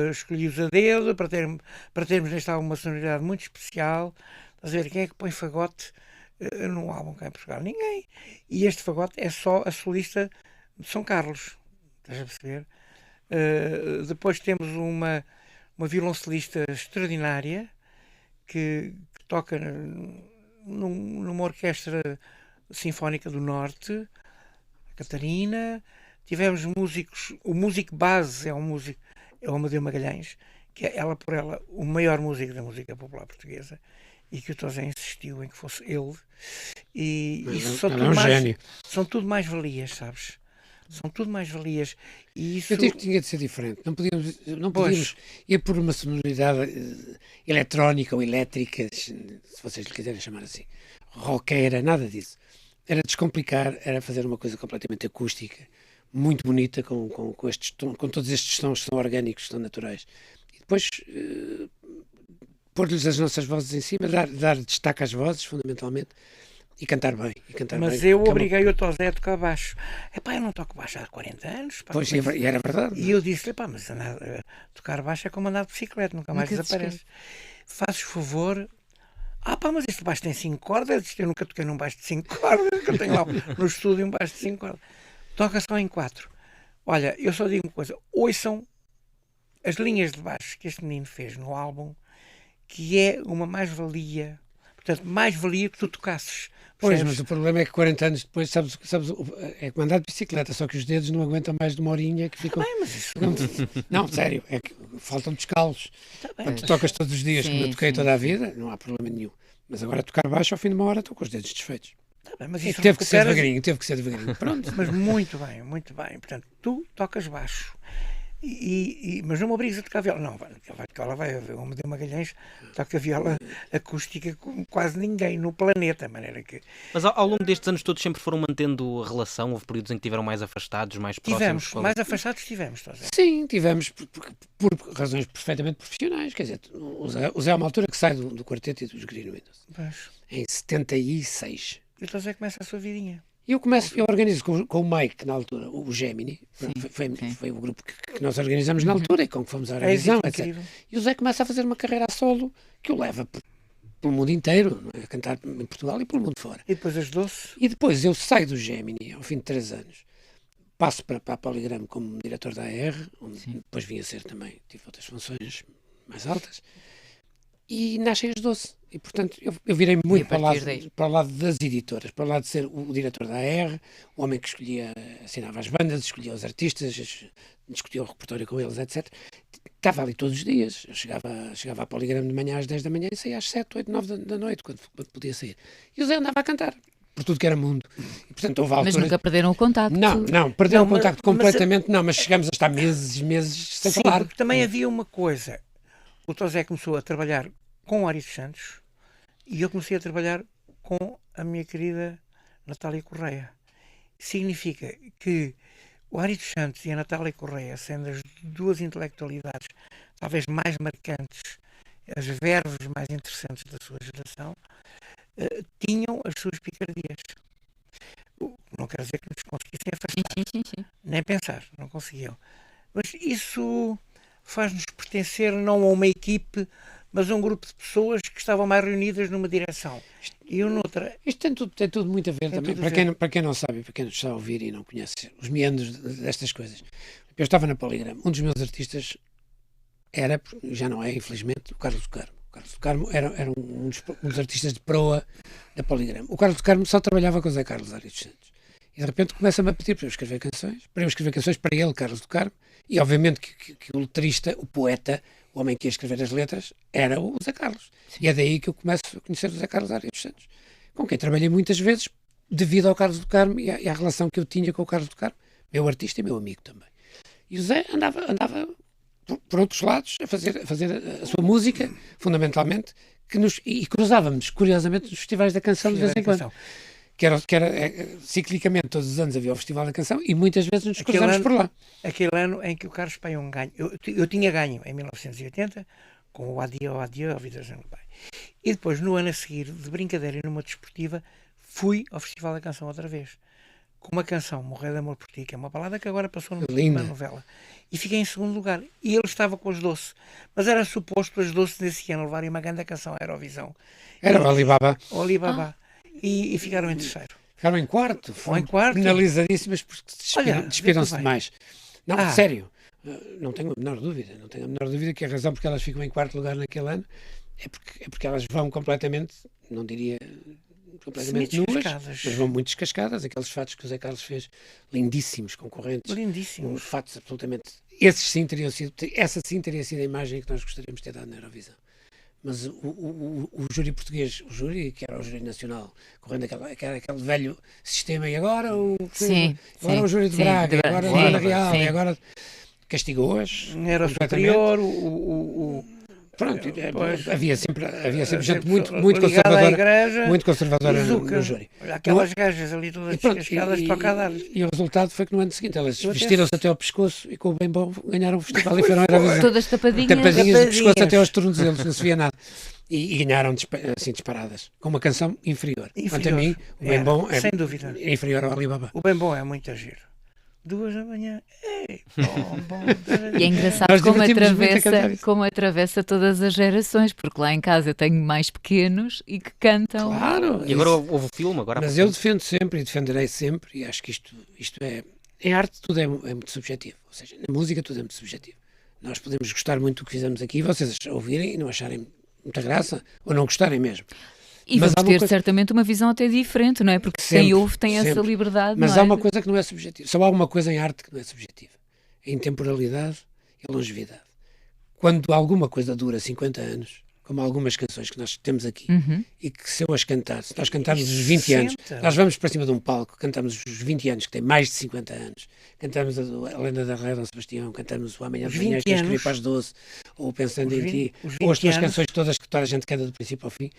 escolhi-os a dedo para termos neste álbum uma sonoridade muito especial. Estás a ver, quem é que põe fagote num álbum cá em Portugal? Ninguém. E este fagote é só a solista de São Carlos. Estás a perceber? Depois temos uma violoncelista extraordinária que toca numa orquestra Sinfónica do Norte, a Catarina. Tivemos músicos, o músico base é o Amadeu Magalhães, que é ela por ela o maior músico da música popular portuguesa, e que o Tosé insistiu em que fosse ele. E isso são tudo mais-valias, sabes? São tudo mais-valias.
Eu digo que tinha de ser diferente. Não podíamos ir por uma sonoridade eletrónica ou elétrica, se vocês lhe quiserem chamar assim, roqueira, nada disso. Era descomplicar, era fazer uma coisa completamente acústica, muito bonita, com todos estes tons que são orgânicos, que são naturais. E depois pôr-lhes as nossas vozes em cima, dar destaque às vozes, fundamentalmente, e cantar bem.
Mas eu obriguei o Tosé a tocar baixo. Epá, eu não toco baixo há 40 anos. Pá,
pois, e era verdade.
E eu disse-lhe, pá, mas tocar baixo é como andar de bicicleta, nunca mais desaparece. Fazes favor... pá, mas este baixo tem 5 cordas. Eu nunca toquei num baixo de 5 cordas, que eu tenho lá no estúdio um baixo de 5 cordas. Toca só em 4. Olha, eu só digo uma coisa. Ouçam as linhas de baixo que este menino fez no álbum, que é uma mais-valia. Portanto, mais-valia que tu tocasses.
Pois, mas o problema é que 40 anos depois, sabes, é como andar de bicicleta, só que os dedos não aguentam mais de uma horinha que ficam...
mas isso...
Não, sério, é que faltam descalos. Quando tu tocas todos os dias, como eu toquei toda a vida, não há problema nenhum. Mas agora tocar baixo, ao fim de uma hora, estou com os dedos desfeitos.
Mas
teve que ser devagarinho. Pronto.
Mas muito bem. Portanto, tu tocas baixo. Mas não me obrigas a tocar viola. Não, ela vai haver uma de Magalhães toca viola acústica com quase ninguém no planeta, de maneira que...
Mas ao longo destes anos todos sempre foram mantendo a relação? Houve períodos em que estiveram mais afastados, mais próximos?
Mais afastados tivemos.
Sim, tivemos por razões perfeitamente profissionais. Quer dizer, o Zé é uma altura que sai do quarteto e dos Green Windows. Em 76.
E o Zé começa a sua vidinha.
Eu organizo com o Mike, na altura, o Gemini, foi o grupo que nós organizamos na altura e com que fomos à Eurovisão, etc. E o Zé começa a fazer uma carreira a solo que o leva pelo mundo inteiro, não é? A cantar em Portugal e pelo mundo fora.
E depois ajudou-se?
E depois eu saio do Gemini, ao fim de 3 anos, passo para a Polygram como diretor da AR, onde depois vim a ser também, tive outras funções mais altas, e nascem as Doce. E, portanto, eu virei muito para o lado das editoras, para o lado de ser o diretor da AR, o homem que assinava as bandas, escolhia os artistas, discutia o repertório com eles, etc. Estava ali todos os dias. Eu chegava à Poligrama de manhã às 10 da manhã e saía às 7, 8, 9 da noite, quando podia sair. E o Zé andava a cantar, por tudo que era mundo. E, portanto, houve alturas...
Mas nunca perderam o contacto?
Não, perderam o contacto completamente, mas chegamos a estar meses sem falar.
Porque também havia uma coisa. O Tosé começou a trabalhar com o Ari dos Santos e eu comecei a trabalhar com a minha querida Natália Correia. Significa que o Ari dos Santos e a Natália Correia, sendo as duas intelectualidades talvez mais marcantes, as verbas mais interessantes da sua geração, tinham as suas picardias. Não quer dizer que nos conseguissem afastar.
Sim.
Nem pensar, não conseguiam. Mas isso faz-nos pertencer não a uma equipe, mas a um grupo de pessoas que estavam mais reunidas numa direção e noutra.
Isto tem tudo muito a ver também, para quem não sabe, para quem nos está a ouvir e não conhece os meandros destas coisas. Eu estava na Poligrama, um dos meus artistas já não é, infelizmente, o Carlos do Carmo. O Carlos do Carmo era um dos artistas de proa da Poligrama. O Carlos do Carmo só trabalhava com o Zé Carlos Ari dos Santos. E de repente começa-me a pedir para eu escrever canções para ele, Carlos do Carmo, e obviamente que o letrista, o poeta, o homem que ia escrever as letras, era o Zé Carlos. Sim. E é daí que eu começo a conhecer o Zé Carlos Ari dos Santos, com quem trabalhei muitas vezes, devido ao Carlos do Carmo e à relação que eu tinha com o Carlos do Carmo, meu artista e meu amigo também. E o Zé andava por outros lados a fazer a sua música, fundamentalmente, e cruzávamos, curiosamente, nos festivais da canção de vez em quando. ciclicamente, todos os anos havia o Festival da Canção e muitas vezes nos cruzamos por lá.
Aquele ano em que o Carlos Paião ganha. Eu tinha ganho em 1980 com o Adieu, Adieu, a Vida Jean Pai. E depois, no ano a seguir, de brincadeira e numa desportiva, fui ao Festival da Canção outra vez. Com uma canção, Morrer de Amor por Ti, que é uma balada que agora passou numa novela. E fiquei em segundo lugar. E ele estava com os Doce. Mas era suposto as Doce desse ano levarem uma grande canção à Eurovisão.
Era o Alibaba.
O Alibaba. E ficaram em terceiro.
Ficaram em quarto.
Foram em quarto.
Penalizadíssimas porque despiram-se demais. Não, sério. Não tenho a menor dúvida. Não tenho a menor dúvida que a razão porque elas ficam em quarto lugar naquele ano é porque elas vão completamente, não diria completamente nulas, mas vão muito descascadas. Aqueles fatos que o Zé Carlos fez, lindíssimos, concorrentes.
Lindíssimos.
Fatos absolutamente... essa sim teria sido a imagem que nós gostaríamos de ter dado na Eurovisão. Mas o júri português, que era o júri nacional, correndo aquele velho sistema, e agora o júri de Braga, agora o Vila Real, e agora castigou-as.
Era superior,
Pronto, havia sempre gente muito conservadora, muito conservadora no júri.
Aquelas gajas ali todas descascadas para cá dar.
E o resultado foi que no ano seguinte elas vestiram-se até ao pescoço e com o bem bom ganharam o festival e foram
todas tapadinhas
do pescoço até aos tornozelos, não se via nada. E ganharam assim disparadas, com uma canção inferior. Quanto a mim, o bem bom é
sem dúvida
inferior ao Alibaba.
O bem bom é muito giro. 2 da manhã. Bom.
E é engraçado como atravessa todas as gerações, porque lá em casa eu tenho mais pequenos e que cantam.
Claro.
E agora houve o filme.
Mas eu defendo sempre e defenderei sempre, e acho que isto é... Em arte tudo é muito subjetivo. Ou seja, na música tudo é muito subjetivo. Nós podemos gostar muito do que fizemos aqui, vocês ouvirem e não acharem muita graça, ou não gostarem mesmo.
E vamos ter certamente uma visão até diferente, não é? Porque quem ouve tem essa liberdade.
Mas há uma coisa que não é subjetiva. Só há uma coisa em arte que não é subjetiva. A intemporalidade e a longevidade. Quando alguma coisa dura 50 anos, como algumas canções que nós temos aqui, e que se eu as cantar, se nós cantarmos os 20 anos, nós vamos para cima de um palco, cantamos os 20 anos, que tem mais de 50 anos, cantamos a Lenda da Rainha Dom Sebastião, cantamos o Amanhã de Manhã, que escrevi para as 12, ou Pensando em Ti, ou as tuas canções todas que toda a gente canta do princípio ao fim.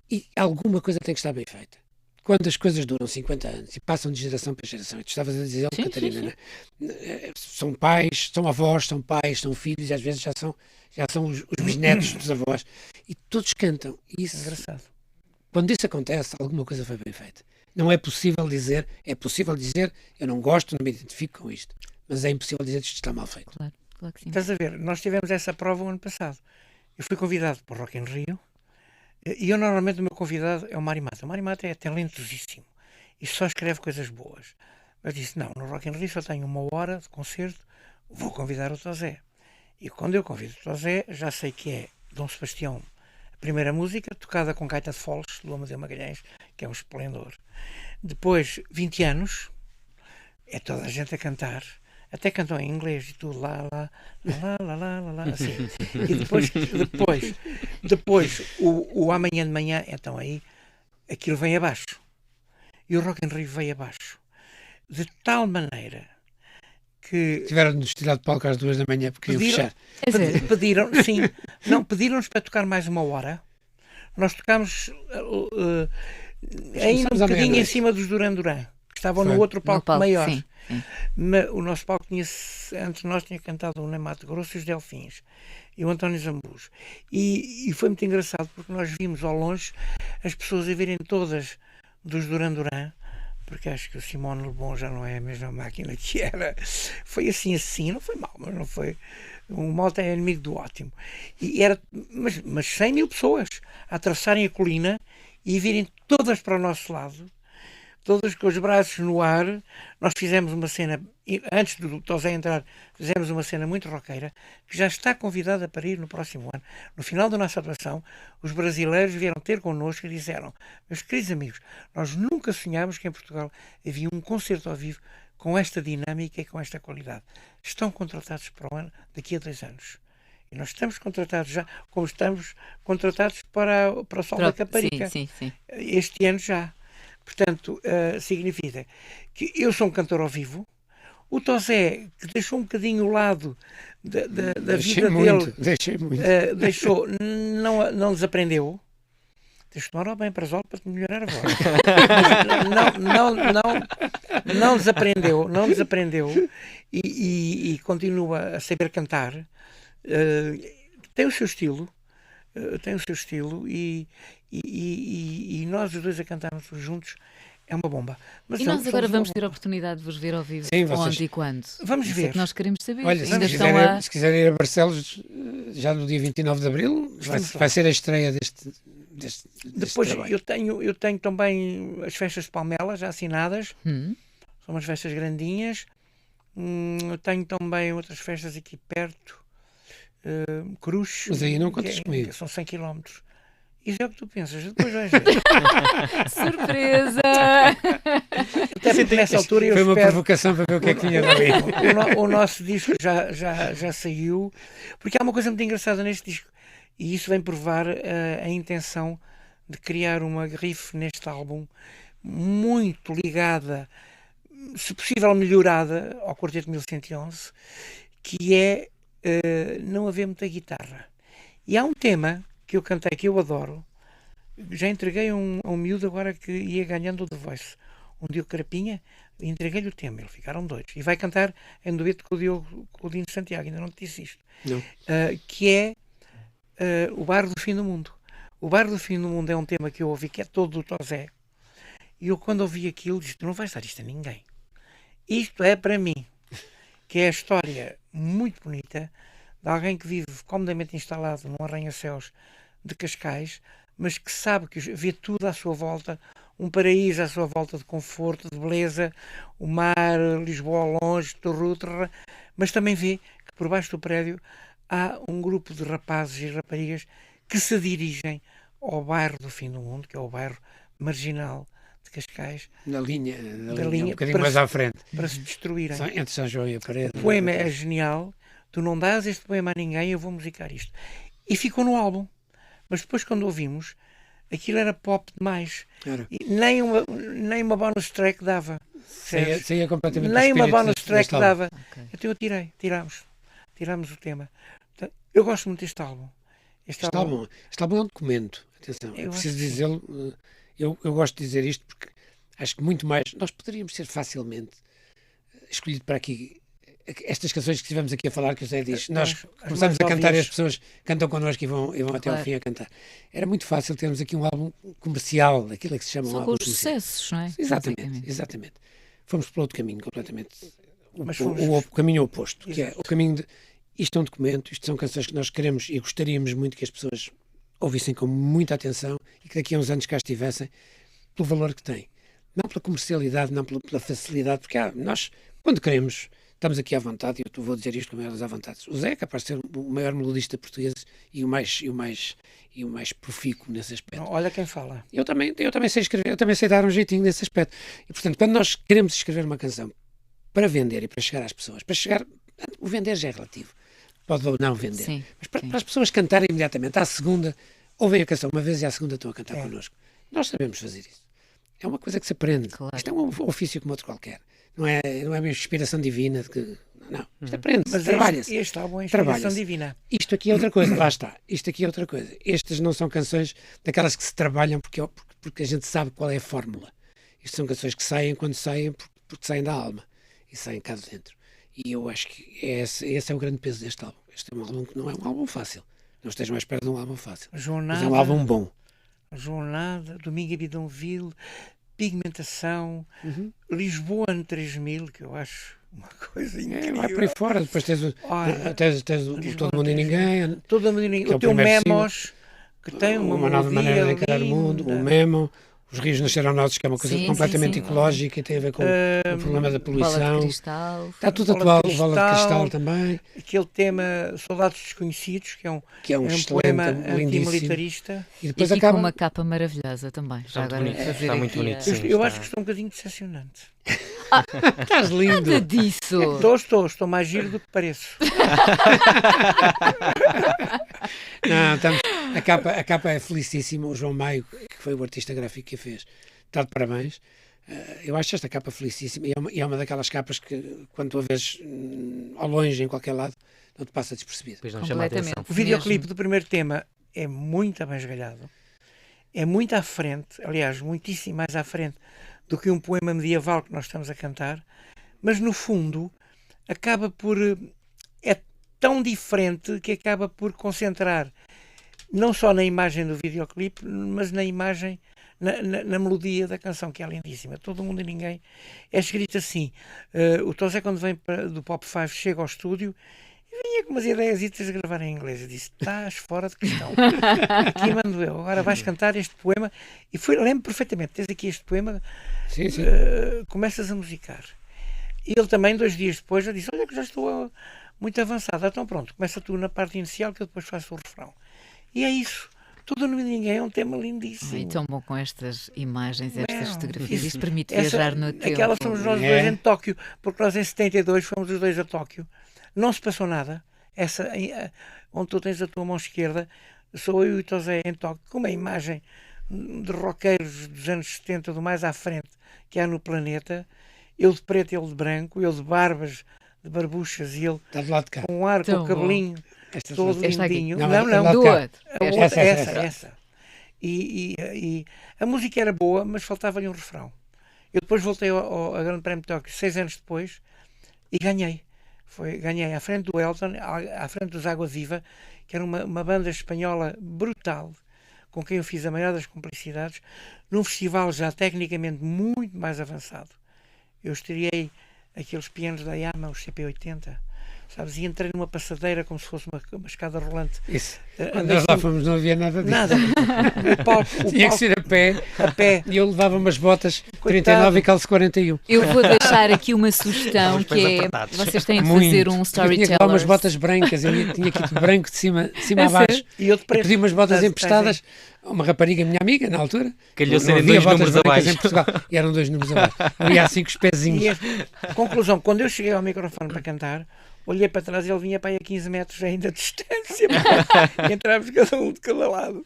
E alguma coisa tem que estar bem feita. Quando as coisas duram 50 anos e passam de geração para geração, e tu estavas a dizer, Catarina, né? São pais, são avós, são pais, são filhos, e às vezes já são os bisnetos dos avós, e todos cantam. E isso,
engraçado.
Quando isso acontece, alguma coisa foi bem feita. Não é possível dizer, eu não gosto, não me identifico com isto, mas é impossível dizer que isto está mal feito.
Claro que sim.
Estás a ver, nós tivemos essa prova o ano passado. Eu fui convidado para o Rock in Rio. E eu normalmente o meu convidado é o Mário Mata. O Mário Mata é talentosíssimo e só escreve coisas boas. Mas disse, não, no Rock in Rio só tenho 1 hora de concerto, vou convidar o Tosé. E quando eu convido o Tosé, já sei que é Dom Sebastião, a primeira música, tocada com gaita de foles, do Amadeu Magalhães, que é um esplendor. Depois, 20 anos, é toda a gente a cantar. Até cantam em inglês e tudo, lá, assim. E depois o Amanhã de Manhã, então aí, aquilo vem abaixo. E o Rock in Rio veio abaixo. De tal maneira que...
Tiveram-nos tirado de palco às 2 da manhã porque iam fechar.
Pediram-nos para tocar mais 1 hora. Nós tocámos ainda um bocadinho em cima dos Duran Duran, que estavam no outro palco maior.
Sim.
Mas o nosso palco antes de nós tinha cantado o Ney Matogrosso e os Delfins e o António Zambujo, e foi muito engraçado porque nós vimos ao longe as pessoas a virem todas dos Duran Duran, porque acho que o Simone Le Bon já não é a mesma máquina que era. Foi assim, não foi mal, mas não foi. O mal é inimigo do ótimo. E era, mas 100 mil pessoas a atravessarem a colina e virem todas para o nosso lado, todas com os braços no ar. Nós fizemos uma cena, antes do Tosé entrar, fizemos uma cena muito roqueira, que já está convidada para ir no próximo ano. No final da nossa atuação, os brasileiros vieram ter connosco e disseram, meus queridos amigos, nós nunca sonhámos que em Portugal havia um concerto ao vivo com esta dinâmica e com esta qualidade. Estão contratados para o ano, daqui a 2 anos. E nós estamos contratados já, como estamos contratados para o Sol da Caparica.
Sim.
Este ano já. Portanto, significa que eu sou um cantor ao vivo. O Tosé, que deixou um bocadinho o lado da vida dele,
Deixei muito.
não desaprendeu. tens de tomar o omeprazol para te melhorar a voz. Não desaprendeu e continua a saber cantar. Tem o seu estilo, e nós os dois a cantarmos juntos é uma bomba.
Mas nós agora vamos ter a oportunidade de vos ver ao vivo.
Sim,
onde e quando?
Vamos ver.
É que nós queremos saber.
Olha, se quiserem ir a Barcelos já no dia 29 de Abril, vai ser a estreia deste
Depois
trabalho.
eu tenho também as festas de Palmela já assinadas. São umas festas grandinhas. Eu tenho também outras festas aqui perto. Cruz.
Mas aí não contas comigo.
São 100 km. Isso é o que tu pensas, depois vais ver.
Surpresa!
Até porque nessa altura
Foi uma provocação para ver o que é que tinha ali.
O nosso disco já saiu, porque há uma coisa muito engraçada neste disco, e isso vem provar a intenção de criar uma grife neste álbum muito ligada, se possível melhorada, ao Quarteto 1111, que é não haver muita guitarra. E há um tema que eu cantei, que eu adoro, já entreguei a um miúdo agora que ia ganhando o The Voice, um Diogo Carapinha, entreguei-lhe o tema, eles ficaram doidos, e vai cantar em dueto com o Dino Santiago, ainda não te disse isto, que é o Bairro do Fim do Mundo. O Bairro do Fim do Mundo é um tema que eu ouvi, que é todo do Tosé, e eu quando ouvi aquilo disse, não vais dar isto a ninguém, isto é para mim, que é a história muito bonita de alguém que vive comodamente instalado num arranha-céus de Cascais, mas que sabe que vê tudo à sua volta, um paraíso à sua volta de conforto, de beleza, o mar, Lisboa ao longe, Torrutra, mas também vê que por baixo do prédio há um grupo de rapazes e raparigas que se dirigem ao bairro do Fim do Mundo, que é o bairro marginal de Cascais.
Na linha um bocadinho
para
mais à frente.
Para se destruírem.
Entre São João e a Parede.
O poema é genial. Tu não dás este poema a ninguém, eu vou musicar isto. E ficou no álbum. Mas depois, quando ouvimos, aquilo era pop demais. E nem uma bonus track dava.
Saía completamente
nem uma bonus track dava.
Okay.
Então eu tirámos o tema. Então, eu gosto muito deste álbum. Este álbum
é um documento. Atenção, é preciso dizê-lo. Eu gosto de dizer isto porque acho que muito mais. Nós poderíamos ser facilmente escolhido para aqui. Estas canções que estivemos aqui a falar, que o Zé diz, nós começamos a cantar e as pessoas cantam connosco e vão até ao fim a cantar. Era muito fácil termos aqui um álbum comercial, aquilo é que se chama um álbum comercial.
Com os sucessos, não é?
Exatamente. Fomos pelo outro caminho, completamente. O caminho oposto, que é o caminho de... Isto é um documento, isto são canções que nós queremos e gostaríamos muito que as pessoas ouvissem com muita atenção e que daqui a uns anos cá estivessem, pelo valor que têm. Não pela comercialidade, não pela facilidade, porque nós, quando queremos... Estamos aqui à vontade, e eu vou dizer isto com elas à vontade. O Zé é capaz de ser o maior melodista português e o mais profícuo nesse aspecto.
Não, olha quem fala.
Eu também sei escrever, eu também sei dar um jeitinho nesse aspecto. E, portanto, quando nós queremos escrever uma canção para vender e para chegar às pessoas, o vender já é relativo. Pode ou não vender.
Sim,
mas para as pessoas cantarem imediatamente, à segunda, ouvem a canção uma vez e à segunda estão a cantar connosco. Nós sabemos fazer isso. É uma coisa que se aprende. Claro. Isto é um ofício como outro qualquer. Não é uma inspiração divina. Não, isto aprende-se, trabalha-se.
Este álbum é inspiração divina.
Isto aqui é outra coisa, lá está. Isto aqui é outra coisa. Estas não são canções daquelas que se trabalham porque a gente sabe qual é a fórmula. Isto são canções que saem quando saem porque saem da alma e saem cá de dentro. E eu acho que esse é o grande peso deste álbum. Este é um álbum que não é um álbum fácil. Não estejam à espera de um álbum fácil. Mas é um álbum bom.
Jornada, Domingo em Bidonville, Pigmentação, Lisboa ano 3000, que eu acho uma coisa incrível.
Vai por aí fora, depois tens o Todo Mundo e Ninguém.
Todo Mundo e Ninguém. O teu Memos, que tem uma
nova maneira de encarar o mundo, o Memo. Os rios nasceram nossos, que é uma coisa completamente ecológica e tem a ver com o problema da poluição.
Bola de Cristal.
Está tudo atual, o Bola de Cristal também.
Aquele tema Soldados Desconhecidos, que é um poema antimilitarista.
E depois acaba com uma capa maravilhosa também. Já agora
está muito bonito.
Eu acho que estou um bocadinho decepcionante.
Estás lindo.
Nada disso.
Estou mais giro do que pareço.
Não, a capa é felicíssima. O João Maio, que foi o artista gráfico que a fez, está de parabéns. Eu acho esta capa felicíssima e é uma daquelas capas que, quando tu a vês ao longe, em qualquer lado, não te passa despercebido.
Completamente.
O videoclipe do primeiro tema é muito bem esgalhado. é muito à frente, aliás, muitíssimo mais à frente do que um poema medieval que nós estamos a cantar, mas no fundo acaba por... é tão diferente que acaba por concentrar não só na imagem do videoclipe, mas na imagem, na melodia da canção, que é lindíssima. Todo mundo e ninguém é escrito assim. O Tom Zé, quando vem do Pop 5, chega ao estúdio e vinha com umas ideias de gravar em inglês. Eu disse, estás fora de questão. Aqui mando eu. Agora vais cantar este poema. E lembro perfeitamente, tens aqui este poema,
Sim.
Começas a musicar. E ele também, 2 dias depois, já disse, olha que já estou muito avançado. Então pronto, começa tu na parte inicial que eu depois faço o refrão. E é isso. Tudo no Ninguém é um tema lindíssimo.
E tão bom com estas imagens, estas fotografias. Isto permite
essa,
viajar no tempo.
Aquelas somos nós dois em Tóquio, porque nós em 72 fomos os dois a Tóquio. Não se passou nada. Essa, onde tu tens a tua mão esquerda, sou eu e o Tosé em Tóquio, com uma imagem de roqueiros dos anos 70, do mais à frente que há no planeta. Eu de preto, ele de branco, eu de barbas, de barbuchas, e ele
Está do lado de cá.
com um ar, com o cabelinho todo lindinho.
Não.
Do outro.
Essa. E a música era boa, mas faltava-lhe um refrão. Eu depois voltei ao Grande Prémio de Tóquio 6 anos depois e ganhei. Ganhei à frente do Elton, à frente dos Água Viva, que era uma banda espanhola brutal, com quem eu fiz a maior das cumplicidades, num festival já tecnicamente muito mais avançado. Eu estreiei aqueles pianos da Yamaha, os CP80, sabes? E entrei numa passadeira como se fosse uma escada rolante.
Isso. Quando nós lá fomos não havia nada disso.
Nada. O palco,
Tinha que ser a pé. E eu levava umas botas 39 e calço 41.
Eu vou deixar aqui uma sugestão, que é, vocês têm de fazer um storyteller.
Tinha que levar umas botas brancas, eu tinha aqui de branco de cima a baixo.
E eu
pedi umas botas emprestadas a uma rapariga minha amiga, na altura.
Calhou serem 2 números abaixo.
Em Portugal. E eram 2 números abaixo. Ali há 5 pezinhos.
Conclusão, quando eu cheguei ao microfone para cantar, olhei para trás e ele vinha para aí a 15 metros ainda de distância. E entrámos cada um de cada lado.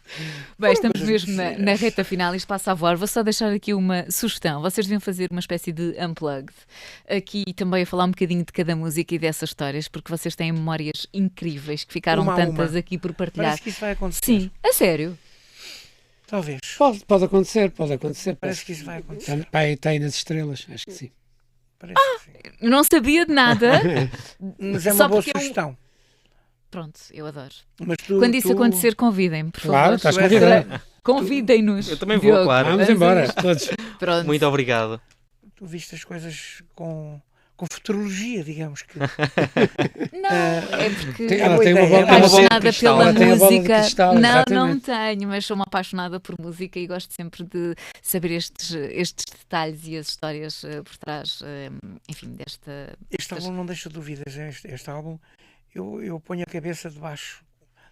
Bem, estamos mesmo na reta final. Isto passa a voar. Vou só deixar aqui uma sugestão. Vocês deviam fazer uma espécie de unplugged. Aqui também a falar um bocadinho de cada música e dessas histórias, porque vocês têm memórias incríveis que ficaram tantas aqui por partilhar.
Parece que isso vai acontecer.
Sim, a sério.
Talvez.
Pode acontecer.
Parece que isso vai acontecer.
Está aí nas estrelas, acho que sim.
Não sabia de nada.
Mas é uma boa sugestão.
Pronto, eu adoro.
Mas
quando isso acontecer, convidem-me, por favor.
Claro, estás convidado.
Convidem-nos.
Eu também vou, claro.
Vamos embora, todos.
Pronto.
Muito obrigado.
Tu viste as coisas com futurologia, digamos que.
Não, é porque
Ela tem uma bola
apaixonada pela música.
Cristal,
não tenho, mas sou uma apaixonada por música e gosto sempre de saber estes detalhes e as histórias por trás, enfim, desta...
Este álbum não deixa dúvidas. Este álbum, eu ponho a cabeça debaixo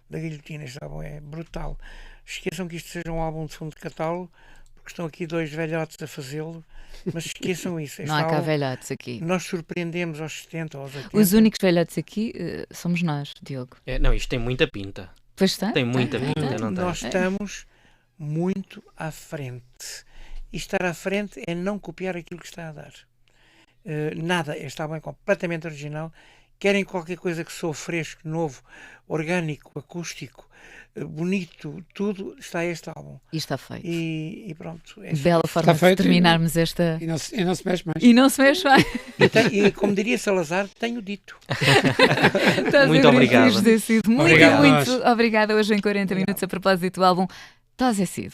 da guilhotina. Este álbum é brutal. Esqueçam que isto seja um álbum de fundo de catálogo, porque estão aqui 2 velhotes a fazê-lo, mas esqueçam isso.
Não há cá velhotes aqui.
Nós surpreendemos aos 70, aos 80.
Os únicos velhotes aqui somos nós, Diogo.
Não, isto tem muita pinta.
Pois está.
Tem muita pinta. Não tem.
Nós estamos muito à frente. E estar à frente é não copiar aquilo que está a dar. Nada. Este álbum é completamente original. Querem qualquer coisa que soe fresco, novo, orgânico, acústico, bonito, tudo, está este álbum.
E está feito.
E pronto.
Bela forma de terminarmos esta...
E não se mexe mais.
E não se mexe mais.
E como diria Salazar, tenho dito.
Muito obrigado.
Muito obrigada hoje em 40 minutos a propósito do álbum Tosé Cid.